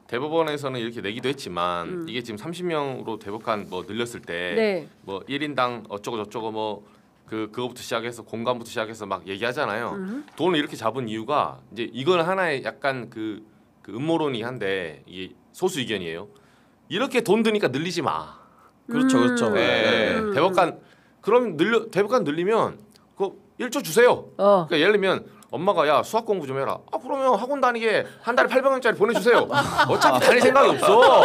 대법원에서는 이렇게 내기도 했지만 이게 지금 30명으로 대법관 뭐 늘렸을 때 네. 뭐 1인당 어쩌고 저쩌고 뭐 그거부터 시작해서 공간부터 시작해서 막 얘기하잖아요. 돈을 이렇게 잡은 이유가 이제 이건 하나의 약간 그 음모론이 한데 이게 소수 의견이에요. 이렇게 돈 드니까 늘리지 마. 그렇죠, 그렇죠. 대법관 그럼 대법관 늘리면 그 1조 주세요. 그러니까 예를 들면 엄마가 야 수학 공부 좀 해라. 그러면 학원 다니게 한 달에 800원짜리 보내주세요. 어차피 다닐 생각이 없어.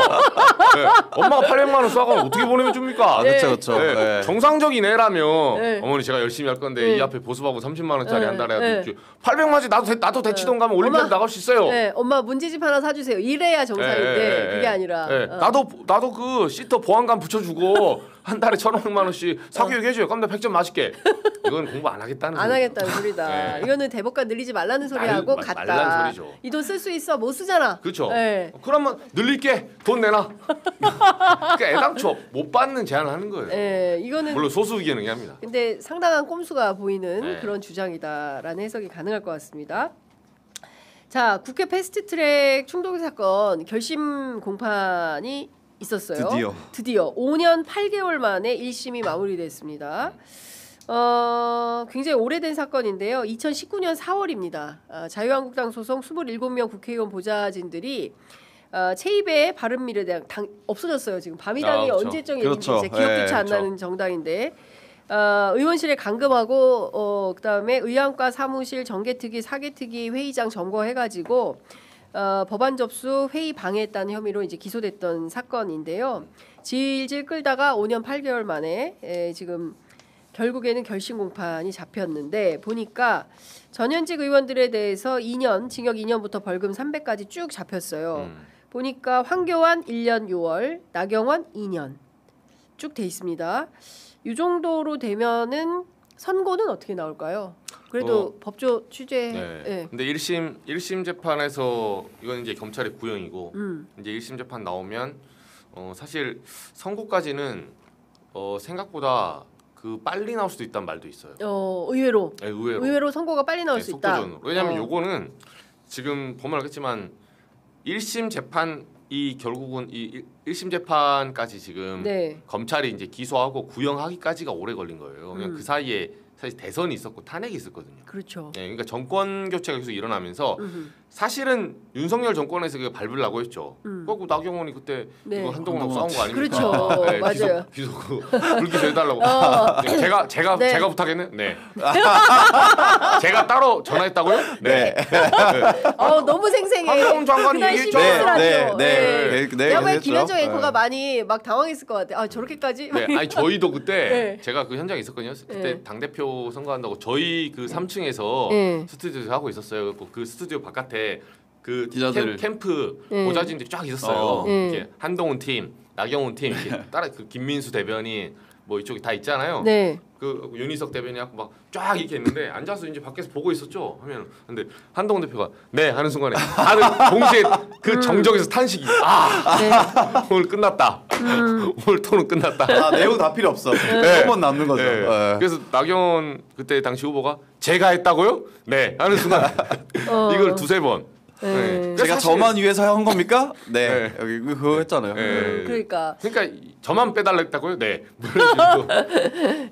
네. 엄마가 800만 원 수학원 어떻게 보내면 줍니까? 그렇죠. 네. 정상적인 애라면 어머니 제가 열심히 할 건데 이 앞에 보수하고 30만 원짜리 한 달에 800만원짜리 나도 대치동 가면 올림피아드 나갈 수 있어요. 네, 엄마 문제집 하나 사주세요. 이래야 정상인데 그게 아니라. 나도 그 시터 보안관 붙여주고 한 달에 1,500만 원씩 사교육 해줘요. 그럼 나 100점 맛있게. 이건 공부 안 하겠다는 안 소리죠. 하겠다는 소리다. 네. 이거는 대법관 늘리지 말라는 소리하고 말란 같다. 소리죠. 이 돈 쓸 수 있어 못 쓰잖아. 그렇죠. 네. 그러면 늘릴게 돈 내놔. 그러니까 애당초 못 받는 제안을 하는 거예요. 네, 이거는 물론 소수 의견은 의합니다. 근데 상당한 꼼수가 보이는 네. 그런 주장이다라는 해석이 가능할 것 같습니다. 자, 국회 패스트트랙 충돌 사건 결심 공판이 있었어요. 드디어 5년 8개월 만에 1심이 마무리됐습니다. 굉장히 오래된 사건인데요. 2019년 4월입니다. 자유한국당 소속 27명 국회의원 보좌진들이 체입의 바른미래당 없어졌어요. 지금 바미당이 그렇죠. 언제적 그렇죠. 얘기인지 기억조차 안 그렇죠. 나는 정당인데 의원실에 감금하고 그다음에 의안과 사무실 정개특위 사개특위 회의장 점거해가지고 법안 접수 회의 방해했다는 혐의로 이제 기소됐던 사건인데요. 질질 끌다가 5년 8개월 만에 지금 결국에는 결심 공판이 잡혔는데 보니까 전현직 의원들에 대해서 2년 징역 2년부터 벌금 300까지 쭉 잡혔어요. 보니까 황교안 1년 6월, 나경원 2년 쭉 돼 있습니다. 이 정도로 되면은 선고는 어떻게 나올까요? 그래도 법조 취재. 네. 네. 근데 1심 재판에서 이건 이제 검찰의 구형이고 이제 1심 재판 나오면 사실 선고까지는 생각보다 그 빨리 나올 수도 있다는 말도 있어요. 의외로. 네, 의외로 선고가 빨리 나올 수 있다. 속도전으로. 왜냐하면 요거는 지금 보면 알겠지만 1심 재판이 결국은 이 1심 재판까지 지금 네. 검찰이 이제 기소하고 구형하기까지가 오래 걸린 거예요. 그냥 그 사이에 사실 대선이 있었고 탄핵이 있었거든요. 그렇죠. 네, 그러니까 정권 교체가 계속 일어나면서 사실은 윤석열 정권에서 그게 밟으려고 했죠. 그리고 나경원이 그때 네. 이거 한동훈하고 싸운 거 아닙니까? 그렇죠. 네, 맞아요. 기소 불기소 해달라고. 네, 제가 네. 부탁했네. 네. 제가 따로 전화했다고요? 네. 너무 생생해. 한동훈 장관이 그날 얘기했죠. CBS 라디오. 네. 내가 보기엔 그랬죠. 김현정 앵커가 많이 막 당황했을 것 같아. 저렇게까지? 네, 아니 저희도 그때 네. 제가 그 현장에 있었거든요. 그때 네. 당 대표 선거한다고 저희 그 3층에서 네. 스튜디오에서 하고 있었어요. 그 스튜디오 바깥에 그 기자들. 캠프 네. 보좌진들이 쫙 있었어요. 네. 이렇게 한동훈 팀, 나경원 팀, 이렇게 따라 그 김민수 대변인 뭐 이쪽에 다 있잖아요. 네. 그 윤희석 대변인하고 막 쫙 이렇게 있는데 앉아서 이제 밖에서 보고 있었죠. 하면 근데 한동훈 대표가 네 하는 순간에 다들 동시에 그 정적에서 탄식이 네. 오늘 끝났다. 오늘 토론 끝났다. 내용 다 필요 없어. 한번 남는 거죠. 네. 네. 그래서 나경원 그때 당시 후보가 제가 했다고요? 네 하는 순간 이걸 두세 번. 네. 제가 사실- 저만 위해서 한 겁니까? 네. 네. 여기 그거 했잖아요. 네. 그러니까. 저만 빼달라 했다고요? 네. 이건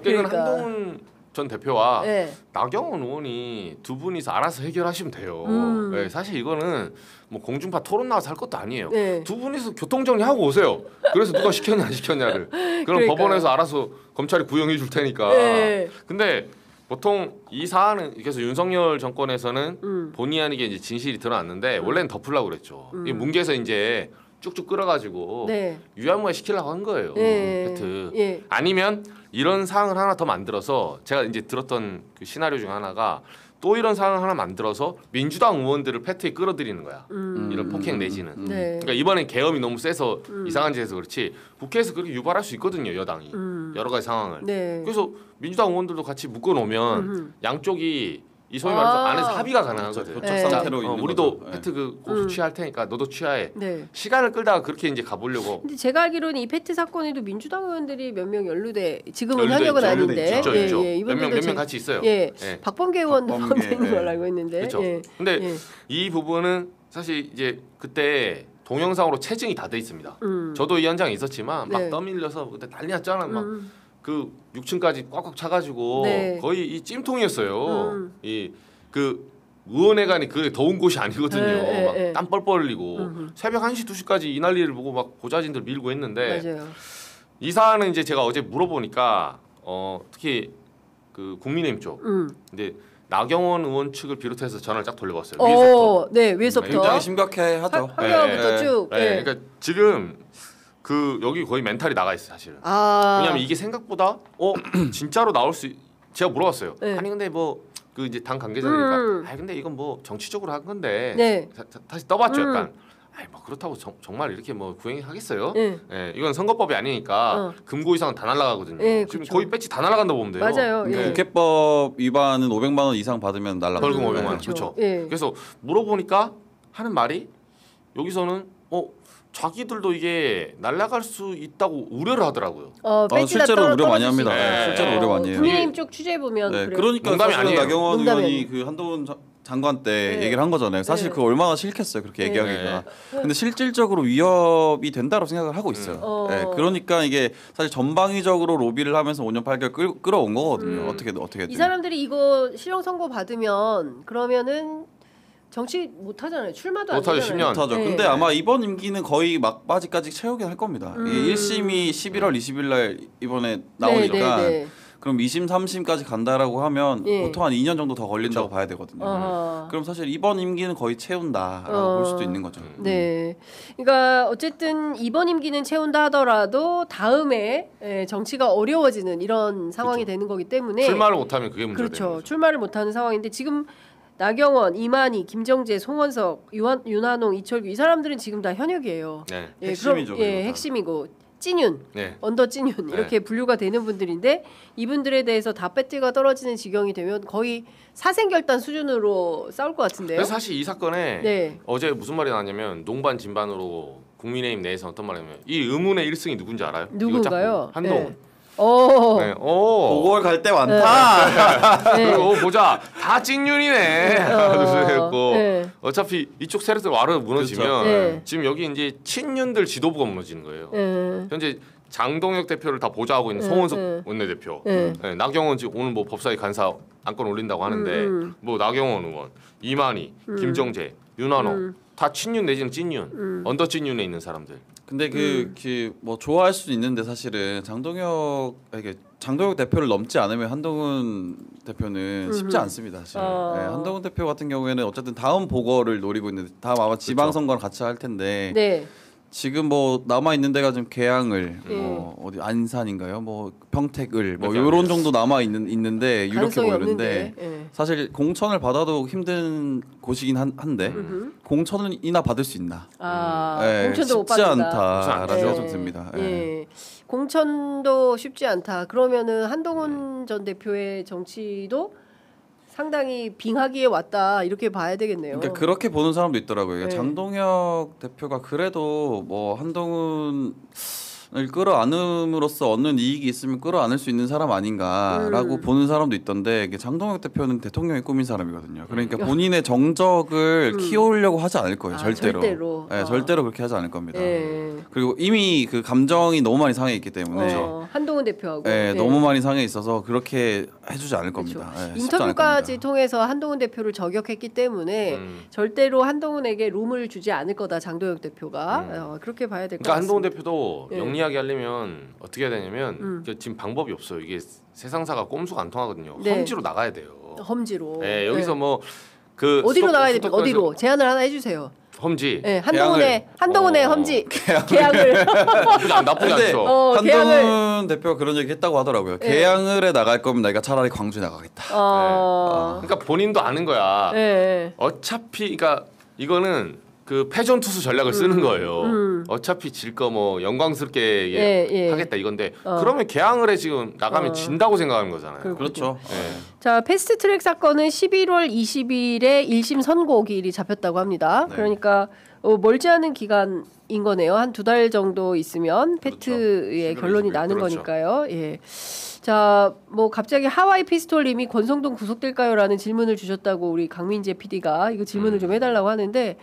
그러니까. 한동훈 전 대표와 네. 나경원 의원이 두 분이서 알아서 해결하시면 돼요. 네, 사실 이거는 뭐 공중파 토론 나와서 할 것도 아니에요. 네. 두 분이서 교통 정리하고 오세요. 그래서 누가 시켰냐 안 시켰냐를. 그럼 그러니까요. 법원에서 알아서 검찰이 구형해 줄 테니까. 네. 근데 보통 이 사안은 그래서 윤석열 정권에서는 본의 아니게 이제 진실이 드러났는데 원래는 덮으려고 그랬죠. 이 뭉개서 이제 쭉쭉 끌어가지고 네. 유야무야 시키려고 한 거예요. 네. 하여튼 예. 아니면 이런 사항을 하나 더 만들어서 제가 이제 들었던 그 시나리오 중 하나가 또 이런 사항을 하나 만들어서 민주당 의원들을 패트에 끌어들이는 거야. 이런 폭행 내지는. 네. 그러니까 이번엔 계엄이 너무 세서 이상한 짓해서 그렇지 국회에서 그렇게 유발할 수 있거든요 여당이 여러 가지 상황을. 네. 그래서 민주당 의원들도 같이 묶어놓으면 양쪽이 이 소위 말해서 안에서 합의가 가능하거든. 교착 네. 상태로 있는 우리도 거죠. 패트 그 고수 취할 테니까 너도 취하해. 네. 시간을 끌다가 그렇게 이제 가보려고. 근데 제가 알기로는 이 페트 사건에도 민주당 의원들이 몇 명 연루돼 지금은 연루돼 현역은 있죠. 아닌데 있죠, 있죠. 몇 이분들도 명 같이 있어요. 예. 예. 박범계 의원도 박범계, 포함되는 걸로 예. 알고 있는데. 그렇죠. 예. 근데 예. 이 부분은 사실 이제 그때 동영상으로 체증이 다 돼 있습니다. 저도 이 현장에 있었지만 막 네. 떠밀려서 그때 난리 났잖아. 막 그 6층까지 꽉꽉 차가지고 네. 거의 이 찜통이었어요. 이 그 의원회관이 그 더운 곳이 아니거든요. 네, 막 네. 땀 뻘뻘 흘리고 새벽 1시 2시까지 이 난리를 보고 막 보좌진들 밀고 했는데 맞아요. 이 사안은 이제 제가 어제 물어보니까 특히 그 국민의힘 쪽 근데 나경원 의원 측을 비롯해서 전화를 쫙 돌려봤어요. 위에서부터. 네, 위에서부터. 굉장히 심각해하죠. 황교안부터 네. 쭉. 네. 네. 그러니까 지금 그 여기 거의 멘탈이 나가 있어요, 사실은. 왜냐면 이게 생각보다 진짜로 나올 수 제가 물어봤어요. 네. 아니 근데 뭐 그 이제 당 관계자니까. 아 근데 이건 뭐 정치적으로 한 건데. 네. 다시 떠봤죠, 약간. 아이 뭐 그렇다고 정말 이렇게 뭐 구행하겠어요? 네. 예, 이건 선거법이 아니니까 금고 이상은 다 날라가거든요. 네, 지금 그쵸. 거의 배지 다 날라간다고 보면 돼요. 맞아요. 그러니까 예. 국회법 위반은 500만 원 이상 받으면 날라가. 벌금 500만 원. 그렇죠. 그렇죠. 예. 그래서 물어보니까 하는 말이 여기서는 자기들도 이게 날라갈 수 있다고 우려를 하더라고요. 배지가 실제로 우려 많이 떨어질 수 합니다. 있다. 실제로 우려 많이 해요. 국민의힘 쪽 취재 보면 네, 그래요. 그러니까 농담이 사실은 아니에요. 나경원 농담이 의원이 그 한동훈 장관 때 네. 얘기를 한 거잖아요. 사실 네. 그거 얼마나 싫겠어요. 그렇게 네. 얘기하기가. 근데 실질적으로 위협이 된다고 생각을 하고 있어요. 네, 그러니까 이게 사실 전방위적으로 로비를 하면서 5년 8개월 끌어온 거거든요. 어떻게든. 이 사람들이 이거 실형 선고 받으면 그러면은 정치 못 하잖아요. 출마도 안 못하죠, 되잖아요. 10년. 못하죠. 네. 근데 아마 이번 임기는 거의 막바지까지 채우긴 할 겁니다. 이게 1심이 11월 20일 날 이번에 나오니까 네. 그럼 2심, 3심까지 간다라고 하면 예. 보통 한 2년 정도 더 걸린다고 봐야 되거든요. 어허. 그럼 사실 이번 임기는 거의 채운다라고 볼 수도 있는 거죠. 네. 그러니까 어쨌든 이번 임기는 채운다 하더라도 다음에 정치가 어려워지는 이런 상황이 되는 거기 때문에 출마를 못하면 그게 문제가 되는 그렇죠. 거죠. 출마를 못하는 상황인데 지금 나경원, 이만희, 김정재, 송원석, 윤한홍, 이철규 이 사람들은 지금 다 현역이에요. 네. 핵심이죠, 그리고 다. 핵심이고 찐윤, 네. 언더 찐윤 이렇게 분류가 되는 분들인데 이분들에 대해서 다 배지가 떨어지는 지경이 되면 거의 사생결단 수준으로 싸울 것 같은데요. 그래서 사실 이 사건에 네. 어제 무슨 말이 나왔냐면 농반 진반으로 국민의힘 내에서 어떤 말이냐면 이 의문의 1승이 누군지 알아요? 이거 누군가요? 짝꿍. 한동훈. 네. 오. 네. 오. 그걸 갈 때 많다. 네. 그리고 보자 다 찐윤이네. 그랬고 네. 어차피 이쪽 세력들 와르르 무너지면 그렇죠. 네. 지금 여기 이제 친윤들 지도부가 무너지는 거예요. 네. 현재 장동혁 대표를 다 보좌하고 있는 송원석 원내대표, 네. 네, 나경원 지금 오늘 뭐 법사위 간사 안건 올린다고 하는데 뭐 나경원 의원, 이만희, 김정재, 윤한홍 다 친윤 내지는 찐윤, 언더 찐윤에 있는 사람들. 근데 뭐 좋아할 수도 있는데 사실은 장동혁 대표를 넘지 않으면 한동훈 대표는 쉽지 않습니다. 사실. 네, 한동훈 대표 같은 경우에는 어쨌든 다음 보궐을 노리고 있는데 다음 아마 지방선거를 같이 할 텐데 네. 지금 뭐 남아 있는 데가 좀 계양을 뭐 어디 안산인가요? 뭐 평택을 뭐 요런 정도 남아 있는데 유력해 가능성이 보이는데 없는데. 네. 사실 공천을 받아도 힘든 곳이긴 한데 공천이나 받을 수 있나? 공천도 못 쉽지 받는다. 않다라는 네. 생각이 좀 듭니다. 예. 공천도 쉽지 않다. 그러면은 한동훈 전 대표의 정치도 상당히 빙하기에 왔다 이렇게 봐야 되겠네요. 그러니까 그렇게 보는 사람도 있더라고요. 그러니까 네. 장동혁 대표가 그래도 뭐 한동훈을 끌어안음으로써 얻는 이익이 있으면 끌어안을 수 있는 사람 아닌가라고 보는 사람도 있던데 이게 장동혁 대표는 대통령이 꾸민 사람이거든요. 그러니까 본인의 정적을 키우려고 하지 않을 거예요. 절대로. 절대로. 네, 절대로 그렇게 하지 않을 겁니다. 예. 그리고 이미 그 감정이 너무 많이 상해 있기 때문에 한동훈 대표하고 네, 예. 너무 많이 상해 있어서 그렇게 해주지 않을 그렇죠. 겁니다. 네, 쉽지 않을 인터뷰까지 겁니다. 통해서 한동훈 대표를 저격했기 때문에 절대로 한동훈에게 룸을 주지 않을 거다 장동혁 대표가 그렇게 봐야 될 것 그러니까 같습니다. 한동훈 대표도 예. 영리하게 하려면 어떻게 해야 되냐면 지금 방법이 없어요. 이게 세상사가 꼼수가 안 통하거든요. 네. 험지로 나가야 돼요. 험지로. 네, 여기서 네. 뭐 그 어디로 나가야 됩니까? 어디로 제안을 하나 해주세요. 험지 네, 한동훈의 험지 계양을 나쁘지 근데 않죠. 한동훈 계양을 대표가 그런 얘기 했다고 하더라고요. 계양을에 나갈 거면 내가 차라리 광주에 나가겠다. 그러니까 본인도 아는 거야. 네. 어차피 그러니까 이거는 그 패전 투수 전략을 쓰는 거예요. 어차피 질 거 뭐 영광스럽게 예. 하겠다 이건데 그러면 개항을에 지금 나가면 진다고 생각하는 거잖아요. 그렇죠. 네. 자, 패스트트랙 사건은 11월 20일에 1심 선고일이 잡혔다고 합니다. 네. 그러니까 멀지 않은 기간인 거네요. 한 2달 정도 있으면 패트의 11월 결론이 20일. 나는 그렇죠. 거니까요. 예. 자, 뭐 갑자기 하와이 피스톨님이 권성동 구속될까요?라는 질문을 주셨다고 우리 강민재 PD가 이거 질문을 좀 해달라고 하는데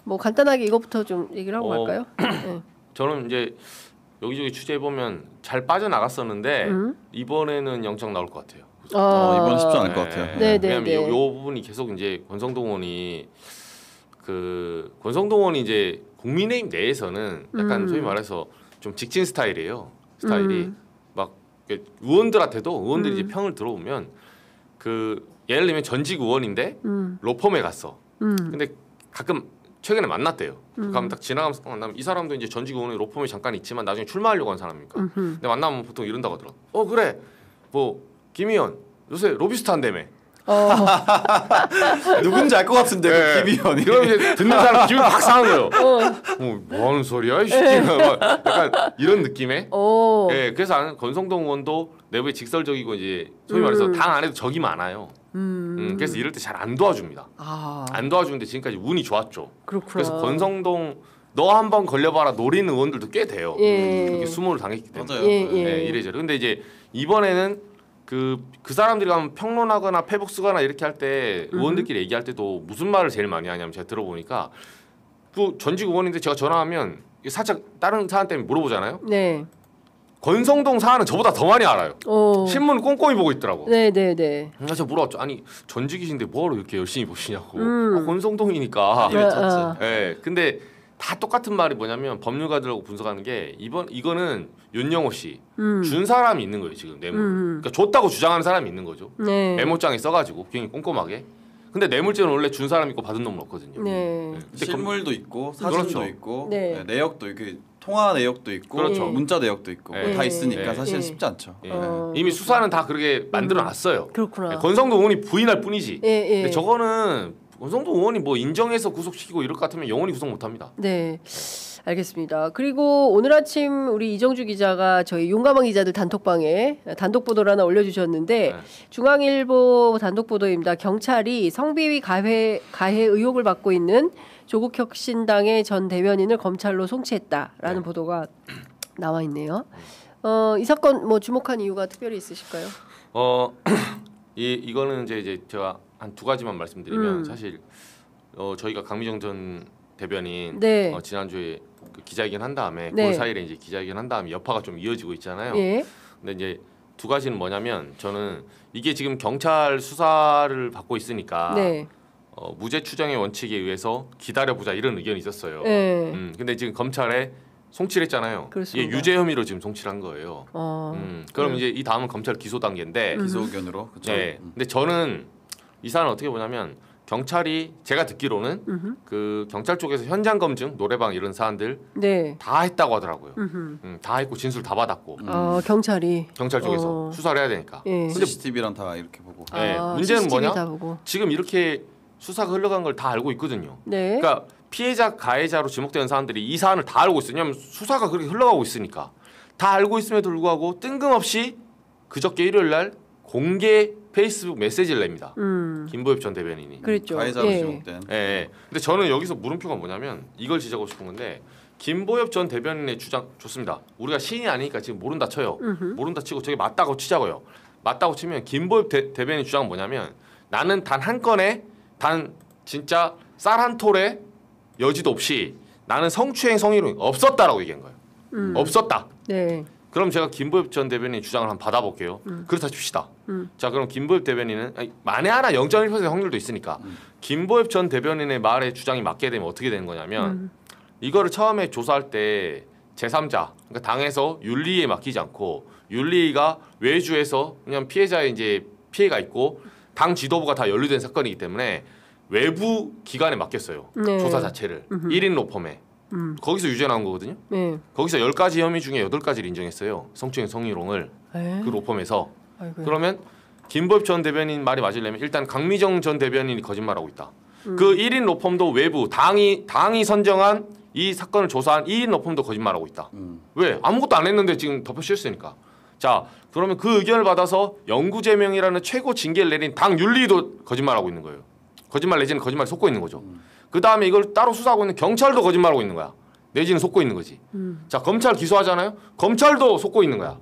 뭐 간단하게 이것부터 좀 얘기를 하고 갈까요? 네. 저는 이제 여기저기 취재해 보면 잘 빠져나갔었는데 이번에는 영장 나올 것 같아요. 이번 쉽지 않을 것 같아요. 네, 네, 왜냐면 네. 요 부분이 계속 이제 권성동 의원이 이제 국민의힘 내에서는 약간 소위 말해서 좀 직진 스타일이에요. 스타일이 막 의원들이 이제 평을 들어오면 그 예를 들면 전직 의원인데 로펌에 갔어. 근데 가끔 최근에 만났대요. 가면 딱 지나가면서 만나면 이 사람도 이제 전직 의원의 로펌에 잠깐 있지만 나중에 출마하려고 하는 사람입니까? 근데 만나면 보통 이런다고 하더라고. 그래. 뭐 김 의원 요새 로비스트 한다며. 누군지 알 것 같은데 네. 그 김 의원이. 그럼 이제 듣는 사람 기분이 확 상한 거예요. 뭐 하는 소리야 이 새끼가. 막 약간 이런 느낌의. 예, 그래서 나는 권성동 의원도 내부에 직설적이고 이제 소위 말해서 당 안에도 적이 많아요. 그래서 이럴 때 잘 안 도와줍니다. 안 도와주는데 지금까지 운이 좋았죠. 그렇구나. 그래서 권성동 너 한번 걸려봐라 노리는 의원들도 꽤 돼요. 그렇게 수모를 당했기 때문에. 맞아요. 이래저래. 근데 이제 이번에는 그 사람들이 가면 평론하거나 페북 쓰거나 이렇게 할 때 의원들끼리 얘기할 때도 무슨 말을 제일 많이 하냐면 제가 들어보니까 그 전직 의원인데 제가 전화하면 살짝 다른 사안 때문에 물어보잖아요. 네. 권성동 사안은 저보다 더 많이 알아요. 신문 꼼꼼히 보고 있더라고. 네네네. 그래서 물어봤죠. 아니 전직이신데 뭐하러 이렇게 열심히 보시냐고. 권성동이니까. 이랬었지. 예. 근데 다 똑같은 말이 뭐냐면 법률가들하고 분석하는 게 이거는 윤영호 씨 준 사람이 있는 거예요 지금 뇌물. 그러니까 줬다고 주장하는 사람이 있는 거죠. 네. 메모장에 써가지고 굉장히 꼼꼼하게. 근데 뇌물죄는 원래 준 사람 있고 받은 놈은 없거든요. 네. 근데 실물도 있고 사진도 그렇죠. 있고 네. 내역도 이렇게 통화 내역도 있고 그렇죠. 문자 내역도 있고 네. 다 있으니까 네. 사실 네. 쉽지 않죠. 예. 이미 수사는 다 그렇게 만들어놨어요. 그렇구나. 권성동 의원이 부인할 뿐이지. 예, 예. 근데 저거는 권성동 의원이 뭐 인정해서 구속시키고 이럴 것 같으면 영원히 구속 못합니다. 네. 알겠습니다. 그리고 오늘 아침 우리 이정주 기자가 저희 용감한 기자들 단톡방에 단독 보도를 하나 올려주셨는데 네. 중앙일보 단독 보도입니다. 경찰이 성비위 가해 의혹을 받고 있는 조국혁신당의 전 대변인을 검찰로 송치했다라는 네. 보도가 나와 있네요. 이 사건 뭐 주목한 이유가 특별히 있으실까요? 이거는 이제 제가 한 두 가지만 말씀드리면 사실 저희가 강미정 전 대변인 네. 지난주에 그 기자회견 한 다음에 네. 9월 4일에 이제 기자회견 한 다음에 여파가 좀 이어지고 있잖아요. 예. 근데 이제 두 가지는 뭐냐면 저는 이게 지금 경찰 수사를 받고 있으니까 네. 무죄 추정의 원칙에 의해서 기다려보자 이런 의견이 있었어요. 네. 근데 지금 검찰에 송치를 했잖아요. 그렇습니다. 이게 유죄 혐의로 지금 송치를 한 거예요. 그럼 이제 이 다음은 검찰 기소 단계인데 기소 의견으로. 그렇죠. 네. 근데 저는 이 사안을 어떻게 보냐면 경찰이 제가 듣기로는 그 경찰 쪽에서 현장 검증, 노래방 이런 사안들 네. 다 했다고 하더라고요. 다 했고 진술 다 받았고 경찰이 경찰 쪽에서 수사를 해야 되니까. 예. 근데 CCTV랑 다 이렇게 보고. 네, 문제는 CCTV 뭐냐? 다 보고. 지금 이렇게 수사가 흘러간 걸 다 알고 있거든요. 네. 그러니까 피해자 가해자로 지목되는 사람들이 이 사안을 다 알고 있어요. 왜냐하면 수사가 그렇게 흘러가고 있으니까 다 알고 있음에도 불구하고 뜬금없이 그저께 일요일 날 공개 페이스북 메시지를 냅니다. 김보엽 전 대변인이. 그랬죠. 가해자로 예. 지목된. 예. 근데 저는 여기서 물음표가 뭐냐면 이걸 지적하고 싶은 건데 김보엽 전 대변인의 주장 좋습니다. 우리가 신이 아니니까 지금 모른다 쳐요. 모른다 치고 저게 맞다고 치자고요. 맞다고 치면 김보엽 대변인 주장은 뭐냐면 나는 단 한 건에 단 진짜 쌀 한 톨에 여지도 없이 나는 성추행 성희롱이 없었다라고 얘기한 거예요. 없었다. 네. 그럼 제가 김보엽 전 대변인 주장을 한번 받아볼게요. 그렇다 칩시다. 자 그럼 김보엽 대변인은 만에 하나 0.1% 확률도 있으니까 김보엽 전 대변인의 말에 주장이 맞게 되면 어떻게 되는 거냐면 이거를 처음에 조사할 때 제3자 그러니까 당에서 윤리에 맡기지 않고 윤리가 외주에서 그냥 피해자의 이제 피해가 있고 당 지도부가 다 연루된 사건이기 때문에 외부 기관에 맡겼어요. 네. 조사 자체를 1인 로펌에 거기서 유죄 나온 거거든요. 네. 거기서 10가지 혐의 중에 8가지를 인정했어요. 성추행 성희롱을 에? 그 로펌에서. 아이고야. 그러면 김보엽 전 대변인 말이 맞으려면 일단 강미정 전 대변인이 거짓말하고 있다. 그 1인 로펌도 외부 당이 선정한 이 사건을 조사한 2인 로펌도 거짓말하고 있다. 왜? 아무것도 안 했는데 지금 덮여 씌웠으니까. 자 그러면 그 의견을 받아서 영구제명이라는 최고 징계를 내린 당 윤리도 거짓말하고 있는 거예요. 거짓말 내지는 거짓말 속고 있는 거죠. 그 다음에 이걸 따로 수사하고 있는 경찰도 거짓말하고 있는 거야. 내지는 속고 있는 거지. 자 검찰 기소하잖아요. 검찰도 속고 있는 거야.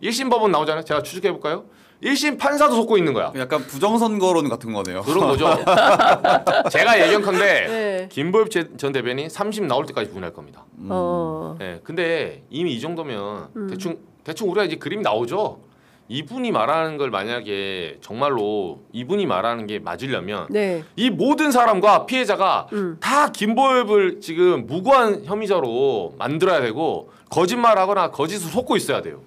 1심 법원 나오잖아요. 제가 추측해 볼까요? 1심 판사도 속고 있는 거야. 약간 부정선거론 같은 거네요. 그런 거죠. 제가 예견컨대 네. 김보엽 전 대변인 3심 나올 때까지 부인할 겁니다. 네. 근데 이미 이 정도면 대충 우리가 이제 그림이 나오죠. 이분이 말하는 걸 만약에 정말로 이분이 말하는 게 맞으려면 네. 이 모든 사람과 피해자가 다 김보엽을 지금 무고한 혐의자로 만들어야 되고 거짓말하거나 거짓을 속고 있어야 돼요.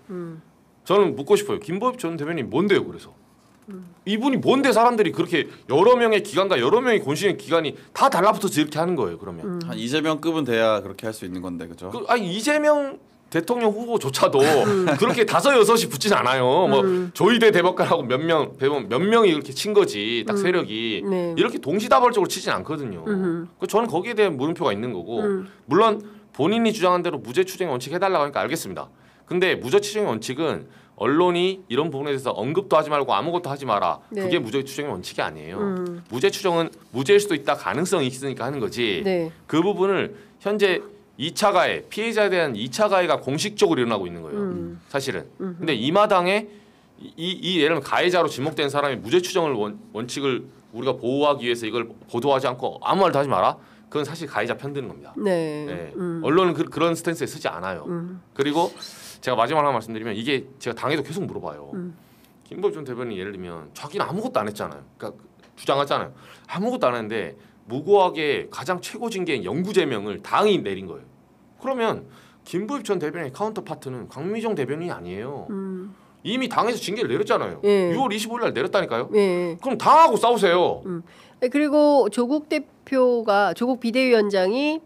저는 묻고 싶어요. 김보엽 전 대변인 뭔데요? 그래서 이분이 뭔데 사람들이 그렇게 여러 명의 기관과 여러 명의 권신의 기관이 다 달라붙어서 이렇게 하는 거예요. 그러면 한 이재명급은 돼야 그렇게 할 수 있는 건데 그죠? 아니 이재명 대통령 후보조차도 그렇게 5-6이 붙진 않아요. 뭐 조희대 대법관하고 몇 명이 이렇게 친 거지. 딱 세력이 네. 이렇게 동시다발적으로 치진 않거든요. 저는 거기에 대한 물음표가 있는 거고 물론 본인이 주장한 대로 무죄 추정의 원칙 해달라고 하니까 알겠습니다. 근데 무죄 추정의 원칙은 언론이 이런 부분에 대해서 언급도 하지 말고 아무것도 하지 마라. 네. 그게 무죄 추정의 원칙이 아니에요. 무죄 추정은 무죄일 수도 있다 가능성이 있으니까 하는 거지. 네. 그 부분을 현재 2차 가해, 피해자에 대한 2차 가해가 공식적으로 일어나고 있는 거예요. 사실은. 근데 이 마당에 이 예를 들면 가해자로 지목된 사람이 무죄 추정을 원칙을 우리가 보호하기 위해서 이걸 보도하지 않고 아무 말도 하지 마라. 그건 사실 가해자 편드는 겁니다. 네. 네. 언론은 그런 스탠스에 쓰지 않아요. 그리고 제가 마지막으로 하나 말씀드리면 이게 제가 당에도 계속 물어봐요. 김보엽 전 대변인 예를 들면 자기는 아무것도 안 했잖아요. 그러니까 주장하잖아요. 아무것도 안 했는데 무고하게 가장 최고 징계인 영구제명을 당이 내린 거예요. 그러면 김보엽 전 대변인의 카운터파트는 강미정 대변인이 아니에요. 이미 당에서 징계를 내렸잖아요. 예. 6월 25일 날 내렸다니까요. 예. 그럼 당하고 싸우세요. 네, 그리고 조국 비대위원장이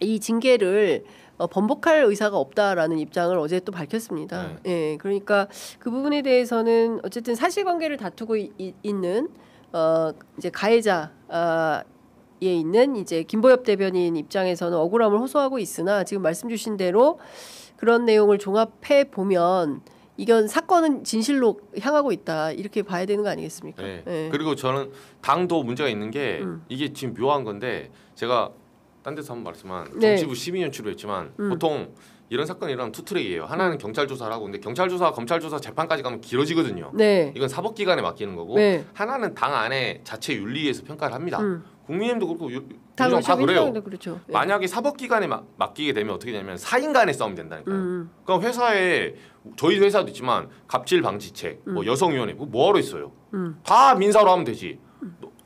이 징계를 번복할 의사가 없다라는 입장을 어제 또 밝혔습니다. 예, 그러니까 그 부분에 대해서는 어쨌든 사실관계를 다투고 있는 이제 가해자 에 있는 이제 김보엽 대변인 입장에서는 억울함을 호소하고 있으나 지금 말씀 주신 대로 그런 내용을 종합해 보면 이건 사건은 진실로 향하고 있다 이렇게 봐야 되는 거 아니겠습니까? 네. 예. 그리고 저는 당도 문제가 있는 게 이게 지금 묘한 건데 제가 딴 데서 한번 말씀한 네. 정치부 12년치로 했지만 보통 이런 사건이 일어나면 투 트랙이에요. 하나는 경찰 조사를 하고 근데 경찰 조사, 검찰 조사, 재판까지 가면 길어지거든요. 네. 이건 사법기관에 맡기는 거고 네. 하나는 당 안에 자체 윤리에서 평가를 합니다. 국민의힘도 그렇고 다 민주당 다 그래요. 민주당도 그렇죠. 예. 만약에 사법기관에 맡기게 되면 어떻게 되냐면 사인 간의 싸움이 된다니까요. 그럼 회사에 저희 회사도 있지만 갑질 방지책, 뭐 여성위원회 뭐하러 있어요? 다 민사로 하면 되지.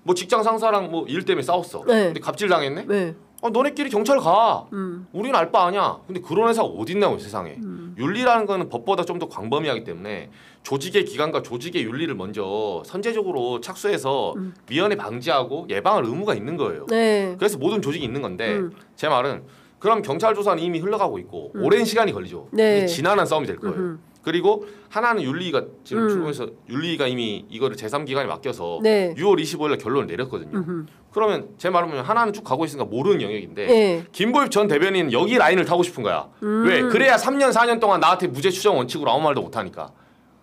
뭐 직장 상사랑 뭐 일 때문에 싸웠어. 네. 근데 갑질 당했네? 네. 너네끼리 경찰 가. 우리는 알 바 아냐. 근데 그런 회사가 어딨냐고 세상에. 윤리라는 거는 법보다 좀 더 광범위하기 때문에 조직의 기관과 조직의 윤리를 먼저 선제적으로 착수해서 미연에 방지하고 예방할 의무가 있는 거예요. 네. 그래서 모든 조직이 있는 건데 제 말은 그럼 경찰 조사는 이미 흘러가고 있고 오랜 시간이 걸리죠. 네. 이게 지난한 싸움이 될 거예요. 그리고 하나는 윤리가 지금 출범해서 윤리가 이미 이거를 제3기관에 맡겨서 네. 6월 25일에 결론을 내렸거든요. 그러면 제 말은 뭐냐면 하나는 쭉 가고 있으니까 모르는 영역인데 네. 김보엽 전 대변인 여기 라인을 타고 싶은 거야. 왜? 그래야 3년 4년 동안 나한테 무죄 추정 원칙으로 아무 말도 못하니까.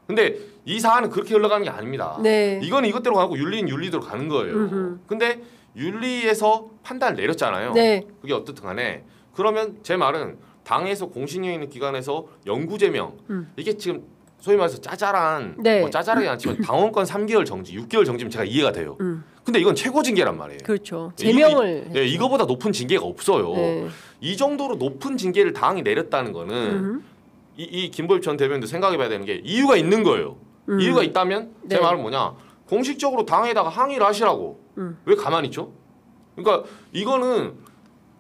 근데 이 사안은 그렇게 흘러가는 게 아닙니다. 네. 이거는 이것대로 가고 윤리는 윤리대로 가는 거예요. 근데 윤리에서 판단을 내렸잖아요. 네. 그게 어떻든 간에 그러면 제 말은 당에서 공신력 있는 기관에서 영구제명 이게 지금 소위 말해서 짜잘한 네. 뭐 짜잘하게 않지만 당원권 3개월 정지, 6개월 정지면 제가 이해가 돼요. 근데 이건 최고 징계란 말이에요. 그렇죠. 제명을. 예, 이거보다 높은 징계가 없어요. 네. 이 정도로 높은 징계를 당이 내렸다는 거는 이 김보엽 전 대변인도 생각해봐야 되는 게 이유가 있는 거예요. 이유가 있다면 제 네. 말은 뭐냐? 공식적으로 당에다가 항의를 하시라고. 왜 가만히 있죠? 그러니까 이거는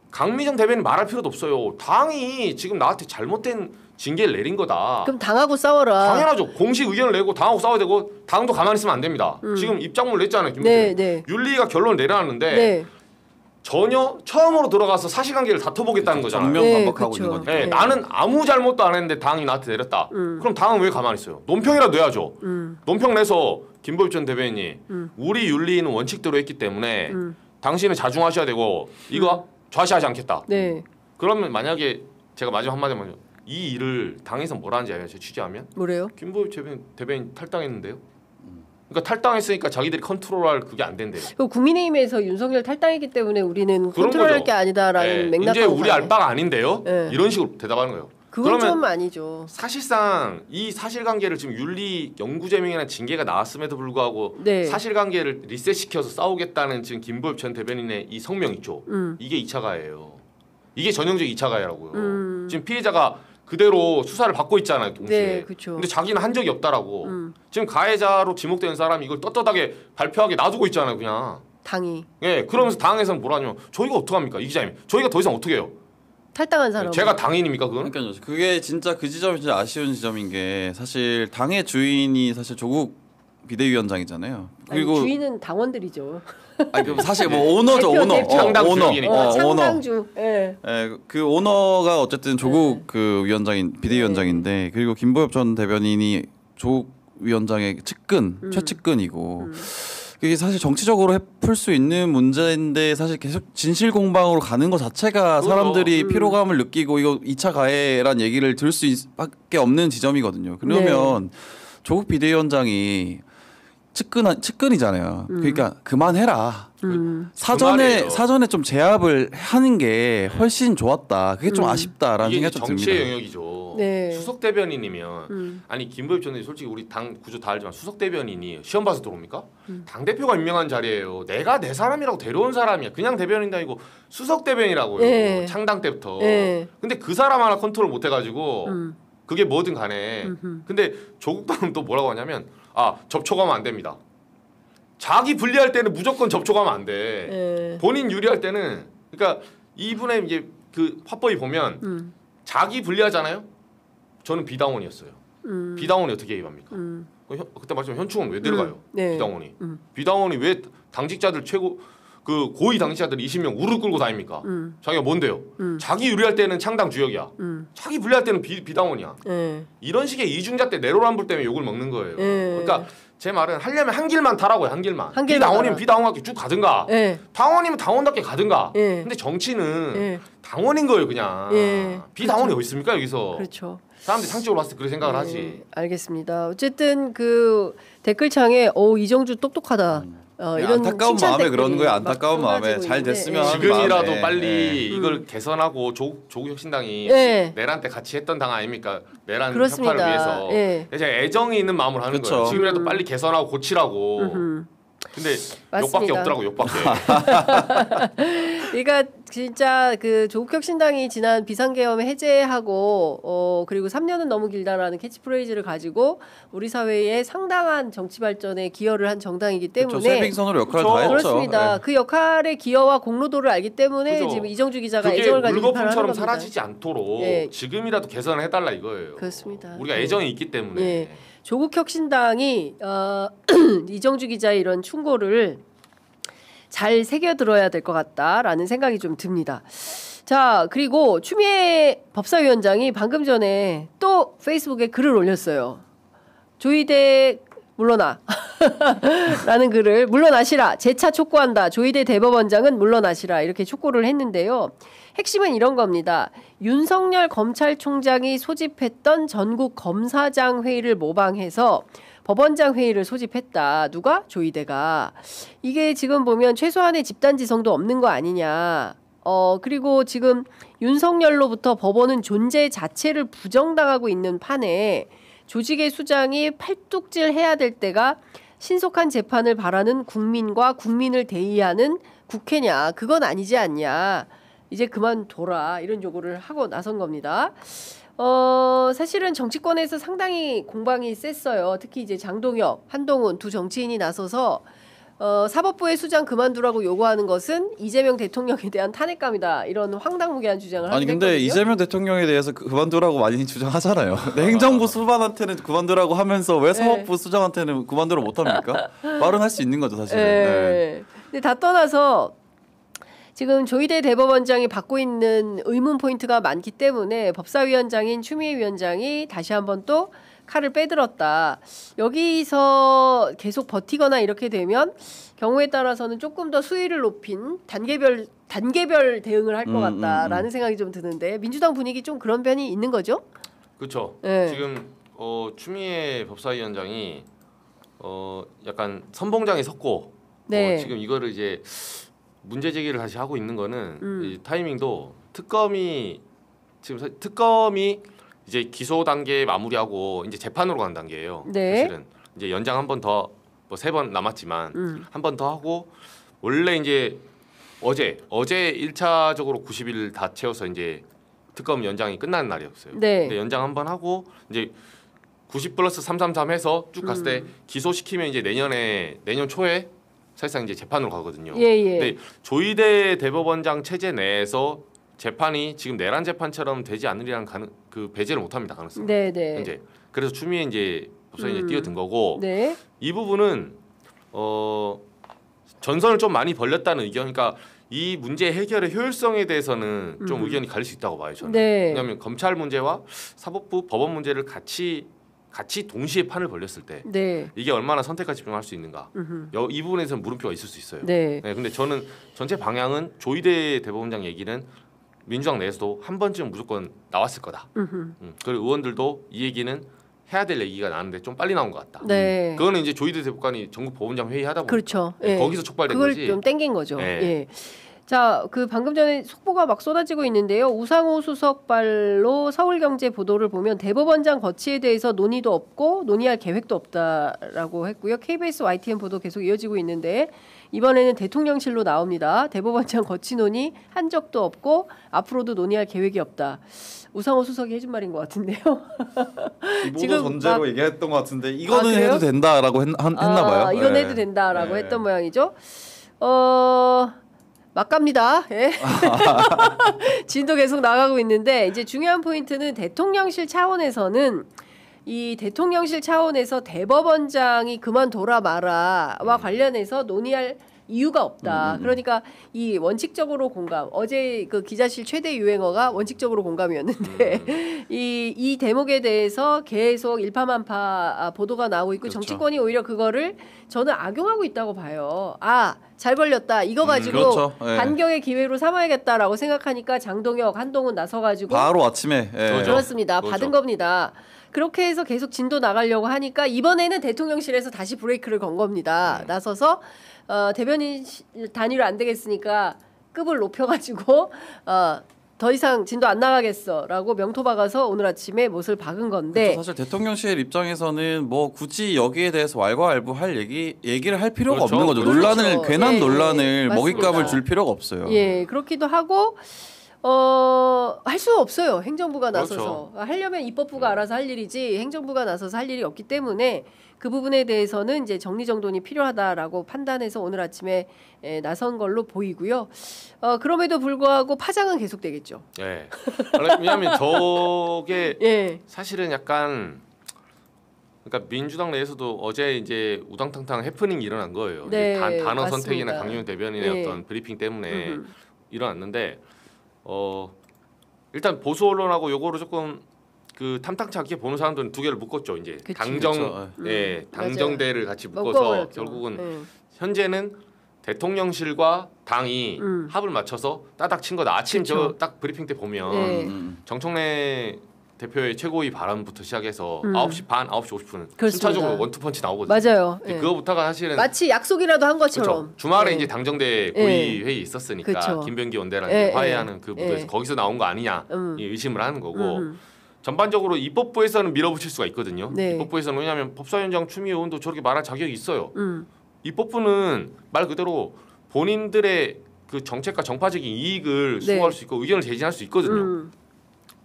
강미정 대변인 말할 필요도 없어요. 당이 지금 나한테 잘못된 징계를 내린 거다. 그럼 당하고 싸워라. 당연하죠. 공식 의견을 내고 당하고 싸워야 되고 당도 가만히 있으면 안 됩니다. 지금 입장문을 냈잖아요. 김 네, 대표님. 네. 윤리가 결론을 내려놨는데 네. 전혀 처음으로 들어가서 사실관계를 다퉈보겠다는 거잖아요. 전면 네, 반박하고 그쵸. 있는 거죠. 네, 네. 나는 아무 잘못도 안 했는데 당이 나한테 내렸다. 그럼 당은 왜 가만히 있어요? 논평이라도 내야죠. 논평 내서 김보엽 전 대변인이 우리 윤리는 원칙대로 했기 때문에 당신은 자중하셔야 되고 이거 좌시하지 않겠다. 네. 그러면 만약에 제가 마지막 한마디만 이 일을 당에서 뭐라 하는지 알아요? 제가 취재하면 뭐래요? 김보엽 대변인 탈당했는데요. 그러니까 탈당했으니까 자기들이 컨트롤할 그게 안 된대요. 그 국민의힘에서 윤석열 탈당했기 때문에 우리는 그런 컨트롤할 거죠. 게 아니다라는 네, 맥락하고 이제 우리 가요. 알바가 아닌데요. 네. 이런 식으로 대답하는 거예요. 그건 그러면 좀 아니죠. 사실상 이 사실관계를 지금 윤리 영구제명이라는 징계가 나왔음에도 불구하고 네. 사실관계를 리셋시켜서 싸우겠다는 지금 김보엽 전 대변인의 이 성명 있죠. 이게 2차 가해예요. 이게 전형적 2차 가해라고요. 지금 피해자가 그대로 수사를 받고 있잖아요, 동시에. 네, 그렇죠. 근데 자기는 한 적이 없다라고. 지금 가해자로 지목된 사람이 이걸 떳떳하게 발표하게 놔두고 있잖아요, 그냥. 당이 예, 그러면서 당에서는 뭐라냐면 저희가 어떡합니까, 이 기자님? 저희가 더 이상 어떻게 해요? 탈당한 사람. 제가 당인입니까, 그거는? 그러니까요. 그게 진짜 그 지점이 진짜 아쉬운 지점인 게 사실 당의 주인이 사실 조국 비대위원장이잖아요. 그리고 아니, 주인은 당원들이죠. 아니, 사실 뭐 오너죠. 오너. 창당주이니까. 창당주. 예. 그 오너가 어쨌든 조국 그 위원장인 비대위원장인데 그리고 김보엽 전 대변인이 조국 위원장의 측근 최측근이고 그게 사실 정치적으로 풀 수 있는 문제인데 사실 계속 진실 공방으로 가는 것 자체가 사람들이 피로감을 느끼고 이거 2차 가해란 얘기를 들을 수밖에 없는 지점이거든요. 그러면 조국 비대위원장이 측근이잖아요. 그러니까 그만해라. 사전에 좀 제압을 하는 게 훨씬 좋았다. 그게 좀 아쉽다라는 생각이 좀 듭니다. 정치의 영역이죠. 네. 수석 대변인이면 아니 김보엽 전 대변인 솔직히 우리 당 구조 다 알지만 수석 대변인이 시험 봐서 들어옵니까? 당 대표가 임명한 자리예요. 내가 내 사람이라고 데려온 사람이야. 그냥 대변인도 아니고 수석 대변이라고요. 네. 창당 때부터. 네. 근데 그 사람 하나 컨트롤 못 해가지고 그게 뭐든 간에. 근데 조국 당은 또 뭐라고 하냐면 접촉하면 안 됩니다. 자기 불리할 때는 무조건 접촉하면 안 돼. 본인 유리할 때는 그러니까 이분의 이제 그 화법이 보면 자기 불리하잖아요. 저는 비당원이었어요. 비당원이 어떻게 개입합니까? 그때 말씀 현충원 왜 들어가요? 네. 비당원이. 비당원이 왜 당직자들 최고 그 고위 당직자들 20명 우르르 끌고 다닙니까? 자기가 뭔데요? 자기 유리할 때는 창당 주역이야. 자기 불리할 때는 비당원이야. 이런 식의 이중잣 때 내로남불 때문에 욕을 먹는 거예요. 그러니까 제 말은 하려면 한 길만 타라고요. 한 길만. 비당원이면 비당원답게 쭉 가든가. 당원이면 당원답게 가든가. 근데 정치는 당원인 거예요, 그냥. 비당원이 그렇죠. 어디 있습니까, 여기서. 그렇죠. 사람들이 상식으로 봤을 때 그렇게 생각을 하지. 알겠습니다. 어쨌든 그 댓글창에 이정주 똑똑하다. 이런 안타까운 마음에 그런 거예요. 안타까운 마음에 잘 됐으면 하는 지금이라도 마음에. 빨리 이걸 개선하고 조국혁신당이 내란 때 같이 했던 당 아닙니까? 내란 그렇습니다. 혁파를 위해서. 제가 애정이 있는 마음으로 하는 그쵸. 거예요. 지금이라도 빨리 개선하고 고치라고. 근데 맞습니다. 욕밖에 없더라고. 욕밖에. 그러니까 진짜 그 조국혁신당이 지난 비상계엄 해제하고 그리고 3년은 너무 길다라는 캐치프레이즈를 가지고 우리 사회에 상당한 정치 발전에 기여를 한 정당이기 때문에 그렇죠. 세빙선으로 역할을 다 했죠. 그렇습니다. 그 역할의 기여와 공로도를 알기 때문에 그죠. 지금 이정주 기자가 그게 애정을 가지고 물거품처럼 사라지지 않도록 지금이라도 개선을 해달라 이거예요. 그렇습니다. 우리가 애정이 있기 때문에. 조국혁신당이 이정주 기자의 이런 충고를 잘 새겨들어야 될 것 같다라는 생각이 좀 듭니다. 자, 그리고 추미애 법사위원장이 방금 전에 또 페이스북에 글을 올렸어요. 조희대 물러나 라는 글을 물러나시라 재차 촉구한다. 조희대 대법원장은 물러나시라 이렇게 촉구를 했는데요. 핵심은 이런 겁니다. 윤석열 검찰총장이 소집했던 전국 검사장 회의를 모방해서 법원장 회의를 소집했다. 누가? 조희대가. 이게 지금 보면 최소한의 집단지성도 없는 거 아니냐. 그리고 지금 윤석열로부터 법원은 존재 자체를 부정당하고 있는 판에 조직의 수장이 팔뚝질 해야 될 때가 신속한 재판을 바라는 국민과 국민을 대의하는 국회냐. 그건 아니지 않냐. 이제 그만둬라. 이런 요구를 하고 나선 겁니다. 사실은 정치권에서 상당히 공방이 셌어요. 특히 이제 장동혁, 한동훈 두 정치인이 나서서 사법부의 수장 그만두라고 요구하는 것은 이재명 대통령에 대한 탄핵감이다. 이런 황당무계한 주장을 하고 있거든요. 근데 이재명 대통령에 대해서 그만두라고 많이 주장하잖아요. 근데 행정부 수반한테는 그만두라고 하면서 왜 사법부 수장한테는 그만두라 못합니까? 말은 할 수 있는 거죠, 사실은. 근데 다 떠나서 지금 조희대 대법원장이 받고 있는 의문 포인트가 많기 때문에 법사위원장인 추미애 위원장이 다시 한번 또 칼을 빼들었다. 여기서 계속 버티거나 이렇게 되면 경우에 따라서는 조금 더 수위를 높인 단계별 대응을 할 것 같다라는 생각이 좀 드는데 민주당 분위기 좀 그런 편이 있는 거죠? 그렇죠. 지금 추미애 법사위원장이 약간 선봉장에 섰고 지금 이거를 이제 문제 제기를 다시 하고 있는 거는 이 타이밍도 특검이 이제 기소 단계 마무리하고 이제 재판으로 가는 단계예요. 사실은 이제 연장 한 번 더 뭐 3번 남았지만 한 번 더 하고 원래 이제 어제 1차적으로 90일 다 채워서 이제 특검 연장이 끝나는 날이었어요. 근데 연장 한 번 하고 이제 90 플러스 333 해서 쭉 갔을 때 기소시키면 이제 내년 초에 사실상 이제 재판으로 가거든요. 근데 조희대 대법원장 체제 내에서 재판이 지금 내란 재판처럼 되지 않으리라는 그 배제를 못합니다. 가능성. 현재 그래서 추미애 이제 법사위원장이 뛰어든 거고 네. 이 부분은 전선을 좀 많이 벌렸다는 의견. 그러니까 이 문제 해결의 효율성에 대해서는 좀 의견이 갈릴 수 있다고 봐요. 저는. 네. 왜냐하면 검찰 문제와 사법부 법원 문제를 같이 동시에 판을 벌렸을 때 네. 이게 얼마나 선택과 집중할 수 있는가. 이 부분에서는 물음표가 있을 수 있어요. 네. 네, 근데 저는 전체 방향은 조희대 대법원장 얘기는 민주당 내에서도 한 번쯤 무조건 나왔을 거다. 그리고 의원들도 이 얘기는 해야 될 얘기가 나는데 좀 빨리 나온 것 같다. 네. 그거는 이제 조희대 대법관이 전국 법원장 회의하다 보니까 그렇죠. 네, 예. 거기서 촉발된 그걸 거지. 좀 땡긴 거죠. 네. 예. 자, 그 방금 전에 속보가 막 쏟아지고 있는데요. 우상호 수석발로 서울경제 보도를 보면 대법원장 거치에 대해서 논의도 없고 논의할 계획도 없다라고 했고요. KBS YTN 보도 계속 이어지고 있는데 이번에는 대통령실로 나옵니다. 대법원장 거치 논의 한 적도 없고 앞으로도 논의할 계획이 없다. 우상호 수석이 해준 말인 것 같은데요. 이 보도 지금 전제로 막- 얘기했던 것 같은데 이거는 그래요? 해도 된다라고 했나 봐요. 이건 네. 해도 된다라고 네. 했던 모양이죠. 막 갑니다. 예. 진도 계속 나가고 있는데 이제 중요한 포인트는 대통령실 차원에서는 이 대통령실 차원에서 대법원장이 그만둬라 마라와 관련해서 논의할 이유가 없다. 그러니까 이 원칙적으로 공감. 어제 그 기자실 최대 유행어가 원칙적으로 공감이었는데 이 대목에 대해서 계속 일파만파 보도가 나오고 있고 그렇죠. 정치권이 오히려 그거를 저는 악용하고 있다고 봐요. 잘 걸렸다. 이거 가지고 그렇죠. 예. 반격의 기회로 삼아야겠다라고 생각하니까 장동혁, 한동훈 나서가지고 바로 아침에 예. 그렇죠. 그렇습니다. 그렇죠. 받은 겁니다. 그렇게 해서 계속 진도 나가려고 하니까 이번에는 대통령실에서 다시 브레이크를 건 겁니다. 나서서 대변인 단위로 안 되겠으니까 급을 높여가지고 더 이상 진도 안 나가겠어라고 명토 박아서 오늘 아침에 못을 박은 건데 그렇죠. 사실 대통령실 입장에서는 뭐 굳이 여기에 대해서 왈가왈부할 얘기를 할 필요가 그렇죠. 없는 거죠. 그렇죠. 논란을 괜한 예, 논란을 예, 먹잇감을 맞습니다. 줄 필요가 없어요. 예, 그렇기도 하고 할 수 없어요. 행정부가 나서서 그렇죠. 하려면 입법부가 알아서 할 일이지 행정부가 나서서 할 일이 없기 때문에 그 부분에 대해서는 이제 정리정돈이 필요하다라고 판단해서 오늘 아침에 나선 걸로 보이고요. 그럼에도 불구하고 파장은 계속되겠죠. 예. 왜냐하면 저게 예, 사실은 약간 그러니까 민주당 내에서도 어제 이제 우당탕탕 해프닝이 일어난 거예요. 네, 이제 단어 맞습니다. 선택이나 강용 대변인의 예. 어떤 브리핑 때문에 일어났는데 일단 보수 언론하고 요거를 조금 그 탐탁치 않게 보는 사람들은 두 개를 묶었죠. 이제 그치. 당정대를 같이 묶어서 먹어버렸죠. 결국은 예. 현재는 대통령실과 당이 합을 맞춰서 따닥 친 거다. 아침 그쵸. 저 딱 브리핑 때 보면 네. 정청래 대표의 최고위 발언부터 시작해서 9시 반, 9시 50분 그렇습니다. 순차적으로 원투펀치 나오거든요. 맞아요. 예. 그거부터가 사실은 마치 약속이라도 한 것처럼. 그렇죠. 주말에 예. 이제 당정대 고위 회의 있었으니까 그쵸. 김병기 원대랑 예, 화해하는 그 무대에서 예. 거기서 나온 거 아니냐 이 의심을 하는 거고 음. 전반적으로 입법부에서는 밀어붙일 수가 있거든요. 네. 입법부에서는 왜냐하면 법사위원장 추미애 의원도 저렇게 말할 자격이 있어요. 음. 입법부는 말 그대로 본인들의 그 정책과 정파적인 이익을 네. 수호할 수 있고 의견을 제시할 수 있거든요. 음.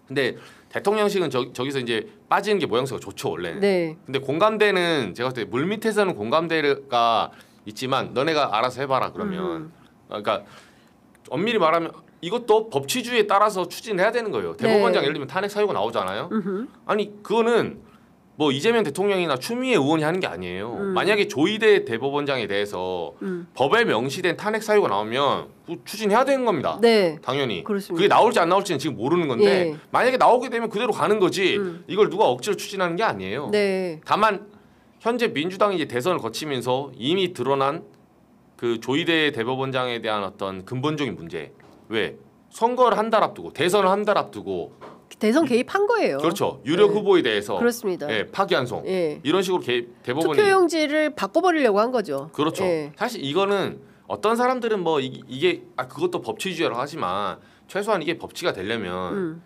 근데 대통령실은 저기서 이제 빠지는 게 모양새가 좋죠 원래는. 네. 근데 공감대는 제가 봤을 때 물밑에서는 공감대가 있지만 너네가 알아서 해봐라 그러면 그러니까 엄밀히 말하면 이것도 법치주의에 따라서 추진해야 되는 거예요. 대법원장 네. 예를 들면 탄핵 사유가 나오잖아요. 아니 그거는 뭐 이재명 대통령이나 추미애 의원이 하는 게 아니에요. 만약에 조희대 대법원장에 대해서 법에 명시된 탄핵 사유가 나오면 그거 추진해야 되는 겁니다. 네. 당연히. 그렇습니다. 그게 나올지 안 나올지는 지금 모르는 건데 예. 만약에 나오게 되면 그대로 가는 거지 이걸 누가 억지로 추진하는 게 아니에요. 네. 다만 현재 민주당이 이제 대선을 거치면서 이미 드러난 그 조희대 대법원장에 대한 어떤 근본적인 문제. 왜? 선거를 한 달 앞두고 대선을 한 달 앞두고 대선 개입한 거예요. 그렇죠. 유력 네. 후보에 대해서 그렇습니다. 예, 파기환송 예. 이런 식으로 대법원이 투표용지를 바꿔버리려고 한 거죠. 그렇죠. 예. 사실 이거는 어떤 사람들은 뭐 이게 그것도 법치주의라고 하지만 최소한 이게 법치가 되려면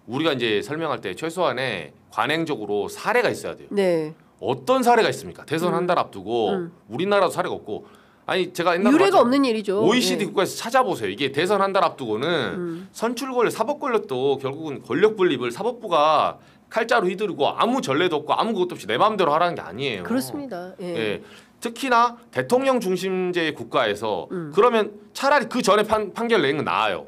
우리가 이제 설명할 때 최소한의 관행적으로 사례가 있어야 돼요. 네. 어떤 사례가 있습니까? 대선 한 달 앞두고 우리나라도 사례가 없고 아니 제가 옛날에 유례가 봤죠. 없는 일이죠. OECD 예. 국가에서 찾아보세요. 이게 대선 한 달 앞두고는 선출 권력, 사법 권력도 결국은 권력 분립을 사법부가 칼자루 휘두르고 아무 전례도 없고 아무 것도 없이 내 마음대로 하라는 게 아니에요. 그렇습니다. 예. 예. 특히나 대통령 중심제의 국가에서 그러면 차라리 그 전에 판결 내는 건 나아요.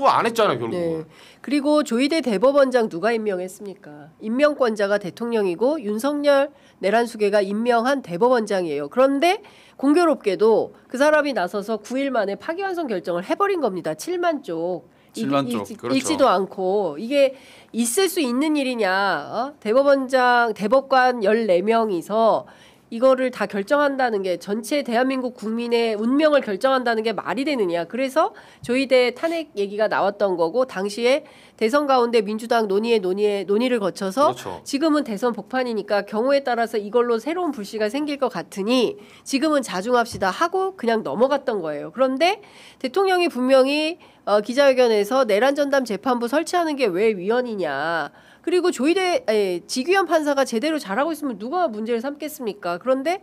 그거 안 했잖아요 결국. 네. 그리고 조희대 대법원장 누가 임명했습니까? 임명권자가 대통령이고 윤석열 내란수계가 임명한 대법원장이에요. 그런데 공교롭게도 그 사람이 나서서 9일 만에 파기환송 결정을 해버린 겁니다. 7만 쪽. 7만 쪽. 그렇죠. 읽지도 않고 이게 있을 수 있는 일이냐. 대법원장 대법관 14명이서 이거를 다 결정한다는 게 전체 대한민국 국민의 운명을 결정한다는 게 말이 되느냐. 그래서 조희대 탄핵 얘기가 나왔던 거고 당시에 대선 가운데 민주당 논의를 거쳐서 그렇죠. 지금은 대선 복판이니까 경우에 따라서 이걸로 새로운 불씨가 생길 것 같으니 지금은 자중합시다 하고 그냥 넘어갔던 거예요. 그런데 대통령이 분명히 기자회견에서 내란전담 재판부 설치하는 게 왜 위헌이냐. 그리고 지규현 판사가 제대로 잘하고 있으면 누가 문제를 삼겠습니까? 그런데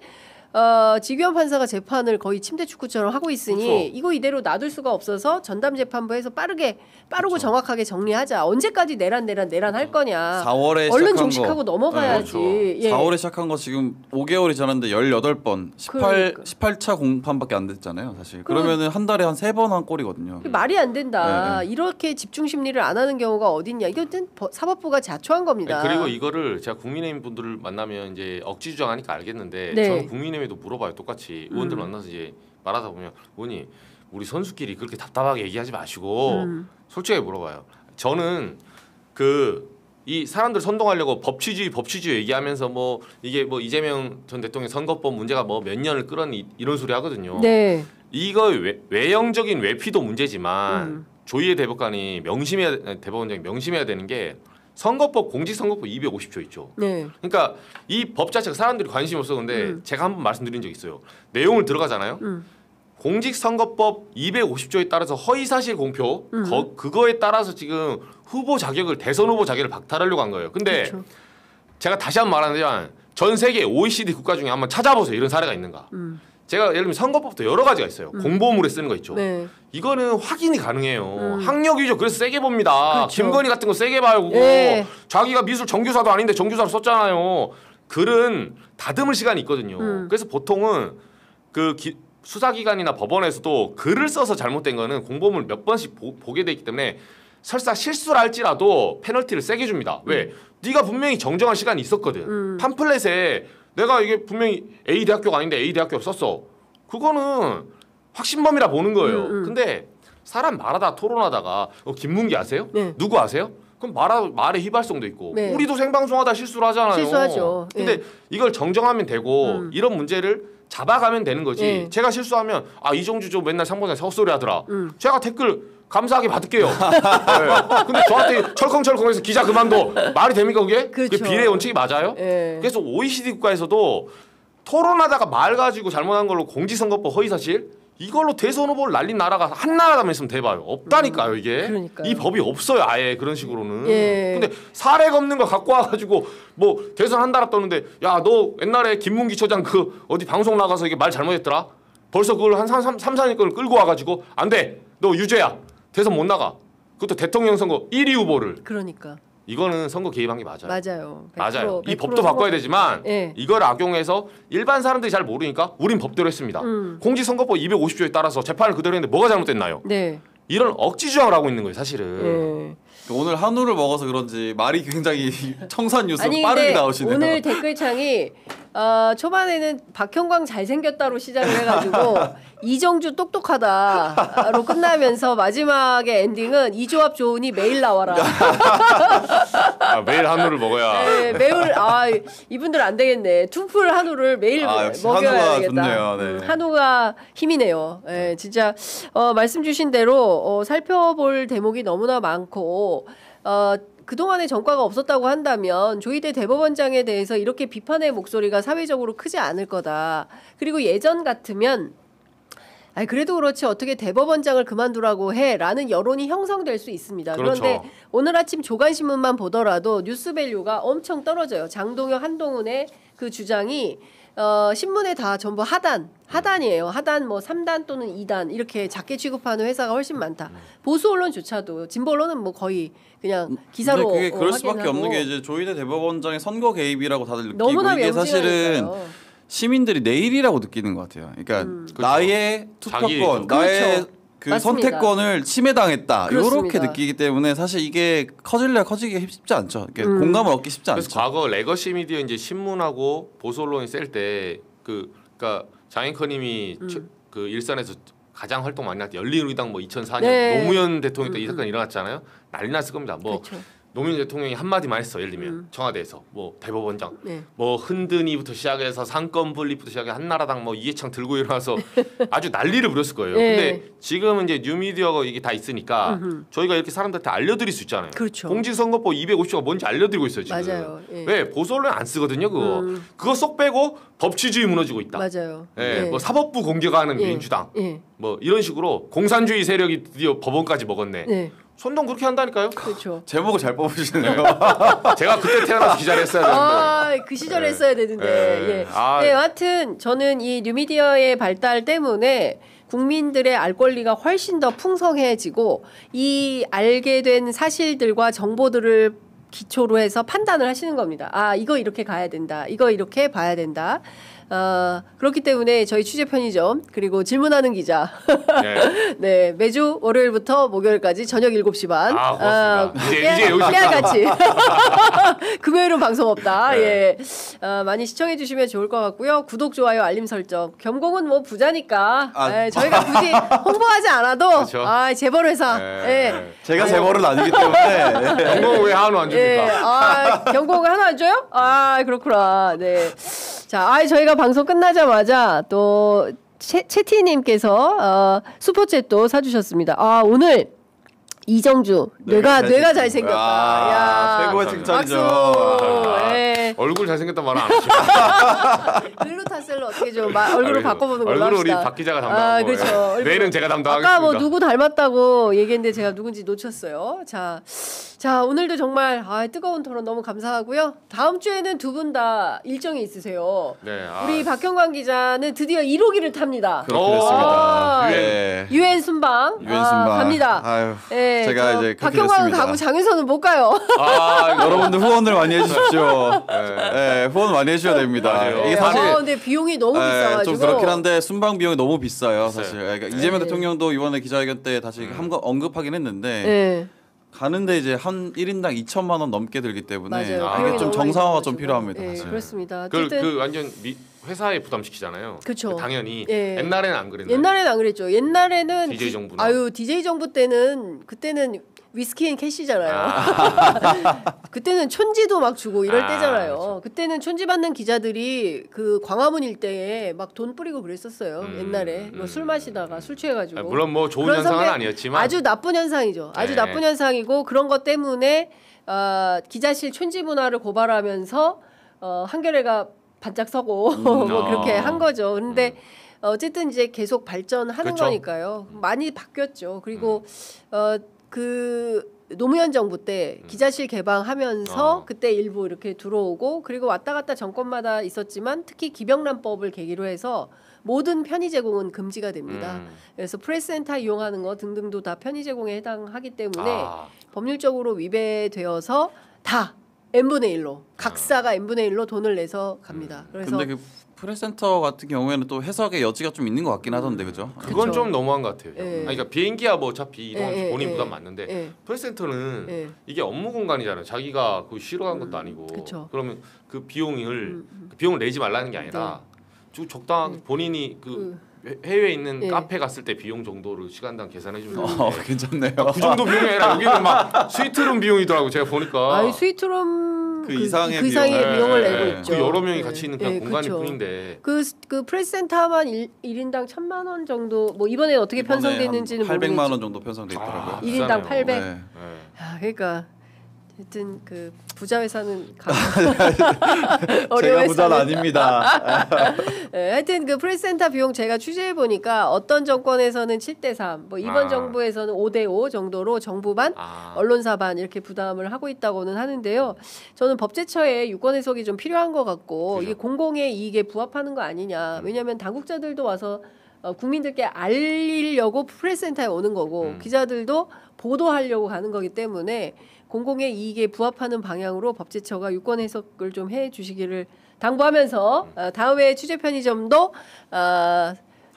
지규현 판사가 재판을 거의 침대 축구처럼 하고 있으니 그렇죠. 이거 이대로 놔둘 수가 없어서 전담 재판부에서 빠르고 그렇죠. 정확하게 정리하자. 언제까지 내란 할 거냐. 4월에 얼른 시작한 종식하고 거. 넘어가야지. 네, 그렇죠. 예. 4월에 시작한 거 지금 5개월이 지났는데 18번, 그러니까. 18차 공판밖에 안 됐잖아요, 사실. 그러면은 한 달에 한 3번 한 꼴이거든요. 말이 안 된다. 네. 이렇게 집중 심리를 안 하는 경우가 어딨냐. 이것은 사법부가 자초한 겁니다. 네, 그리고 이거를 제가 국민의힘 분들을 만나면 이제 억지 주장하니까 알겠는데 네. 저는 국민의힘에도 물어봐요. 똑같이 의원들 만나서 이제 말하다 보면 의원님 우리 선수끼리 그렇게 답답하게 얘기하지 마시고 솔직하게 물어봐요. 저는 이 사람들 선동하려고 법치주의 얘기하면서 뭐 이게 뭐 이재명 전 대통령 선거법 문제가 뭐 몇 년을 끌었니 이런 소리 하거든요. 네. 이거 외형적인 외피도 문제지만 조희대 대법관이 대법원장이 명심해야 되는 게 선거법 공직선거법 250조 있죠. 네. 그러니까 이 법 자체가 사람들이 관심이 없어. 근데 제가 한번 말씀드린 적 있어요. 내용을 들어가잖아요. 공직선거법 250조에 따라서 허위사실 공표 그거에 따라서 지금 대선 후보 자격을 박탈하려고 한 거예요. 근데 그렇죠. 제가 다시 한번 말하자면 전 세계 OECD 국가 중에 한번 찾아보세요. 이런 사례가 있는가. 제가 예를 들면 선거법도 여러 가지가 있어요. 공보물에 쓰는 거 있죠. 네. 이거는 확인이 가능해요. 학력 위조 그래서 세게 봅니다. 그렇죠. 김건희 같은 거 세게 봐요. 그거. 네. 자기가 미술 정교사도 아닌데 정교사로 썼잖아요. 글은 다듬을 시간이 있거든요. 그래서 보통은 수사기관이나 법원에서도 글을 써서 잘못된 거는 공보물 몇 번씩 보게 돼 있기 때문에 설사 실수를 할지라도 페널티를 세게 줍니다. 왜? 네가 분명히 정정할 시간이 있었거든. 팜플렛에 내가 이게 분명히 A 대학교가 아닌데 A 대학교 썼어. 그거는 확신범이라 보는 거예요. 근데 사람 말하다 토론하다가 김문기 아세요? 네. 누구 아세요? 그럼 말에 휘발성도 있고 네. 우리도 생방송하다 실수를 하잖아요. 실수하죠. 근데 네. 이걸 정정하면 되고 이런 문제를 잡아가면 되는 거지. 네. 제가 실수하면 이정주 저 맨날 상보장에 헛소리 하더라. 제가 댓글 감사하게 받을게요. 네. 근데 저한테 철컹철컹해서 기자 그만둬. 말이 됩니까 그게? 그렇죠. 그게 비례 원칙이 맞아요? 네. 그래서 OECD 국가에서도 토론하다가 말 가지고 잘못한 걸로 공직선거법 허위사실 이걸로 대선 후보를 날린 나라가 한 나라만 있으면 대봐요. 없다니까요 이게. 그러니까요. 이 법이 없어요 아예 그런 식으로는. 예. 근데 사례가 없는 거 갖고 와가지고 뭐 대선 한 나라 떴는데 야 너 옛날에 김문기 처장 어디 방송 나가서 이게 말 잘못했더라. 벌써 그걸 한 3, 4년 끌고 와가지고 안 돼. 너 유죄야. 대선 못 나가. 그것도 대통령 선거 1위 후보를. 그러니까. 이거는 선거 개입한 게 맞아요. 맞아요. 100%, 맞아요. 이 100% 법도 바꿔야 되지만 네. 이걸 악용해서 일반 사람들이 잘 모르니까 우린 법대로 했습니다. 공직선거법 250조에 따라서 재판을 그대로 했는데 뭐가 잘못됐나요? 네. 이런 억지 주장을 하고 있는 거예요, 사실은. 네. 오늘 한우를 먹어서 그런지 말이 굉장히 청산 뉴스 아니 빠르게 근데 나오시네요. 오늘 댓글창이 초반에는 박형광 잘생겼다로 시작을 해가지고 이정주 똑똑하다로 끝나면서 마지막에 엔딩은 이 조합 좋으니 매일 나와라. 매일 한우를 먹어야. 네, 매일 이분들 안 되겠네. 투풀 한우를 매일 역시 먹여야 한우가 되겠다. 좋네요. 네. 한우가 힘이네요. 네, 진짜 말씀 주신 대로 살펴볼 대목이 너무나 많고 그동안에 전과가 없었다고 한다면 조희대 대법원장에 대해서 이렇게 비판의 목소리가 사회적으로 크지 않을 거다. 그리고 예전 같으면 그래도 그렇지 어떻게 대법원장을 그만두라고 해라는 여론이 형성될 수 있습니다. 그렇죠. 그런데 오늘 아침 조간신문만 보더라도 뉴스밸류가 엄청 떨어져요. 장동혁 한동훈의 그 주장이 신문에 다 전부 하단이에요. 하단 뭐 3단 또는 2단 이렇게 작게 취급하는 회사가 훨씬 많다. 보수 언론조차도 진보 언론은 뭐 거의 그냥 기사로 근데 그게 그럴 수밖에 확인하고. 없는 게 이제 조희대 대법원장의 선거 개입이라고 다들 느끼고 너무나 이게 사실은 명징하니까요. 시민들이 내일이라고 느끼는 것 같아요. 그러니까 나의 투표권, 자기 나의 그렇죠. 그 맞습니다. 선택권을 침해당했다 그렇습니다. 이렇게 느끼기 때문에 사실 이게 커질래 커지기 쉽지 않죠. 공감을 얻기 쉽지 않죠. 그래서 과거 레거시 미디어 이제 신문하고 보수 언론이 셀 때 그러니까 장앵커님이 그 일선에서 가장 활동 많이 할 때 열린우리당 뭐 2004년 네. 노무현 대통령 때 이 사건 일어났잖아요. 난리 났을 겁니다. 뭐 그렇죠. 노무현 대통령이 한마디만 했어. 예를 들면 청와대에서 뭐 대법원장 네. 뭐 흔드니부터 시작해서 상권 분립부터 시작해 한나라당 뭐 이해창 들고 일어나서 아주 난리를 부렸을 거예요. 네. 근데 지금은 이제 뉴미디어가 이게 다 있으니까 저희가 이렇게 사람들한테 알려드릴 수 있잖아요. 그렇죠. 공직선거법 250조가 뭔지 알려드리고 있어요. 지금. 맞아요. 예. 왜 보수 언론 안 쓰거든요. 그거 쏙 빼고 법치주의 무너지고 있다. 맞아요. 예, 예. 뭐 사법부 공격하는 예. 민주당 예. 뭐 이런 식으로 공산주의 세력이 드디어 법원까지 먹었네. 네. 선동 그렇게 한다니까요. 그렇죠. 제목을 잘 뽑으시네요. 제가 그때 태어나서 기자를 했어야 되는데. 그 시절에 네. 했어야 되는데. 네. 예. 아. 네, 여하튼 저는 이 뉴미디어의 발달 때문에 국민들의 알 권리가 훨씬 더 풍성해지고 이 알게 된 사실들과 정보들을 기초로 해서 판단을 하시는 겁니다. 아, 이거 이렇게 가야 된다. 이거 이렇게 봐야 된다. 그렇기 때문에 저희 취재 편의점 그리고 질문하는 기자 네. 네, 매주 월요일부터 목요일까지 저녁 7시 반. 아, 고맙습니다. 이제 여기서 깨알같이. 금요일은 방송 없다. 예. 많이 시청해 주시면 좋을 것 같고요. 구독, 좋아요, 알림 설정. 겸공은 뭐 부자니까. 예, 저희가 굳이 홍보하지 않아도 그렇죠. 재벌 회사. 네. 예. 제가 재벌은 아니기 때문에 경공 왜 한우 안 예. 줍니까? 경공을 하나 안 줘요? 그렇구나. 네. 자, 저희가 방송 끝나자마자 또 채티님께서 슈퍼챗도 사주셨습니다. 오늘 이정주 뇌가 잘생겼다. 야, 최고의 박수. 칭찬이죠. 박수. 예. 얼굴 잘생겼단 말은 안 하시죠. 글루타셀로 어떻게 좀 얼굴을 바꿔보는 걸로 얼굴은 합시다. 우리 박 기자가 담당하고 그렇죠. 예. 뇌는 제가 담당하겠습니다. 아까 뭐 누구 닮았다고 얘기했는데 제가 누군지 놓쳤어요. 자 오늘도 정말 뜨거운 토론 너무 감사하고요. 다음 주에는 두 분 다 일정이 있으세요. 네, 우리 박형광 기자는 드디어 1호기를 탑니다. 그렇게 됐습니다. 유엔. 유엔 순방. 유엔 순방. 갑니다. 아유, 예, 제가 저 이제 그렇게 박형광은 됐습니다. 가고 장윤선은 못 가요. 여러분들 후원을 많이 해주십시오. 네. 후원 많이 해주셔야 됩니다. 맞아요. 이게 사실 근데 비용이 너무 비싸가지고. 좀 그렇긴 한데 순방 비용이 너무 비싸요. 사실 그러니까 이재명 네. 대통령도 이번에 기자회견 때 다시 언급하긴 했는데 네. 가는데 이제 한 1인당 2천만 원 넘게 들기 때문에 맞아요. 아, 비용이 이게 좀 너무 정상화가 많이 좀 들어가지고. 필요합니다. 예, 사실. 그렇습니다. 어쨌든 그 완전 회사에 부담시키잖아요. 그쵸. 당연히 예. 옛날에는 안 그랬나요? 옛날에는 안 그랬죠. 옛날에는 DJ 정부나. DJ 정부 때는 그때는 위스키 앤 캐시잖아요. 그때는 촌지도 막 주고 이럴 때잖아요. 그렇죠. 그때는 촌지 받는 기자들이 그 광화문 일대에 막 돈 뿌리고 그랬었어요. 옛날에 뭐 술 마시다가 술 취해가지고. 물론 뭐 좋은 그런 현상은 선배- 아니었지만 아주 나쁜 현상이죠. 아주 네. 나쁜 현상이고 그런 것 때문에 기자실 촌지 문화를 고발하면서 한겨레가 반짝 서고 뭐 그렇게 한 거죠. 근데 어쨌든 이제 계속 발전하는 그쵸. 거니까요. 많이 바뀌었죠. 그리고 그 노무현 정부 때 기자실 개방하면서 그때 일부 이렇게 들어오고 그리고 왔다 갔다 정권마다 있었지만 특히 기병란법을 계기로 해서 모든 편의 제공은 금지가 됩니다. 그래서 프레스센터 이용하는 거 등등도 다 편의 제공에 해당하기 때문에 법률적으로 위배되어서 다 n분의 1로 각사가 n분의 1로 돈을 내서 갑니다. 그래서 근데 그 프레스센터 같은 경우에는 또 해석의 여지가 좀 있는 것 같긴 하던데 그죠? 그건 그쵸. 좀 너무한 것 같아요. 예. 그러니까 비행기야 뭐 어차피 이동하면서 예, 본인 예, 부담 예. 맞는데 예. 프레스센터는 예. 이게 업무 공간이잖아요. 자기가 그 싫어한 것도 아니고 그쵸. 그러면 그 비용을 내지 말라는 게 아니라 좀 적당하게 본인이 그 해외에 있는 예. 카페 갔을 때 비용 정도를 시간당 계산해 주면 괜찮네요. 그 정도 비용이 아니라 여기는 막 스위트룸 비용이더라고 제가 보니까. 스위트룸 그 이상의 비용을 네, 내고 네. 있죠. 그 여러 명이 네. 같이 있는 그냥 네, 공간일 그쵸. 뿐인데. 그 프레스센터만 1인당 1,000만 원 정도 뭐 이번에 어떻게 편성됐는지는 800만 원 정도 편성돼 있더라고요. 1인당 800. 네. 네. 야, 그러니까 하여튼 그 부자 회사는 제가 부자는 아닙니다. 네, 하여튼 그 프레스센터 비용 제가 취재해 보니까 어떤 정권에서는 7대3, 뭐 이번 정부에서는 5대5 정도로 정부반, 언론사반 이렇게 부담을 하고 있다고는 하는데요. 저는 법제처에 유권 해석이 좀 필요한 것 같고 이게 공공의 이익에 부합하는 거 아니냐. 왜냐하면 당국자들도 와서 국민들께 알리려고 프레스센터에 오는 거고 기자들도 보도하려고 가는 거기 때문에 공공의 이익에 부합하는 방향으로 법제처가 유권 해석을 좀 해주시기를 당부하면서 다음에 취재 편의점도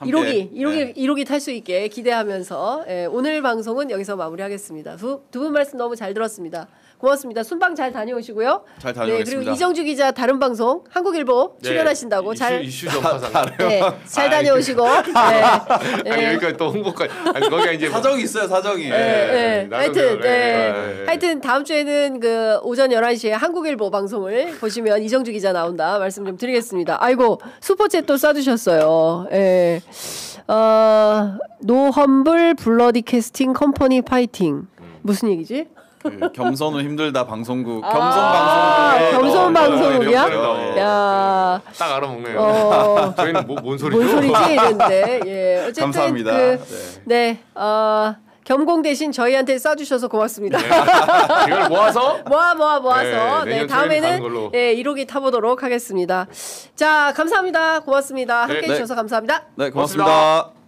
함께, 1호기 탈 수 있게 기대하면서 오늘 방송은 여기서 마무리하겠습니다. 두 분 말씀 너무 잘 들었습니다. 고맙습니다. 순방 잘 다녀오시고요. 잘 다녀오겠습니다. 그리고 이정주 기자 다른 방송 한국일보 출연하신다고 이슈 전파상. 잘 다녀오시고. 아니 여기까지 또 홍보까지. 아니 거기가 이제 사정이 있어요, 사정이. 하여튼 다음 주에는 그 오전 11시에 한국일보 방송을 보시면 이정주 기자 나온다 말씀 좀 드리겠습니다. 아이고 슈퍼챗 또 쏴주셨어요. 노험블 블러디 캐스팅 컴퍼니 파이팅. 무슨 얘기지? 그 겸손은 힘들다 방송국 겸손 방송국이야? 야, 딱 알아먹네요. 저희는 뭔 소리죠? 뭔 소리지 이랬는데 어쨌든 감사합니다. 겸공 대신 저희한테 쏴주셔서 고맙습니다. 이걸 모아서 다음에는 1호기 타보도록 하겠습니다. 자 감사합니다. 고맙습니다. 함께해 주셔서 감사합니다. 네 고맙습니다.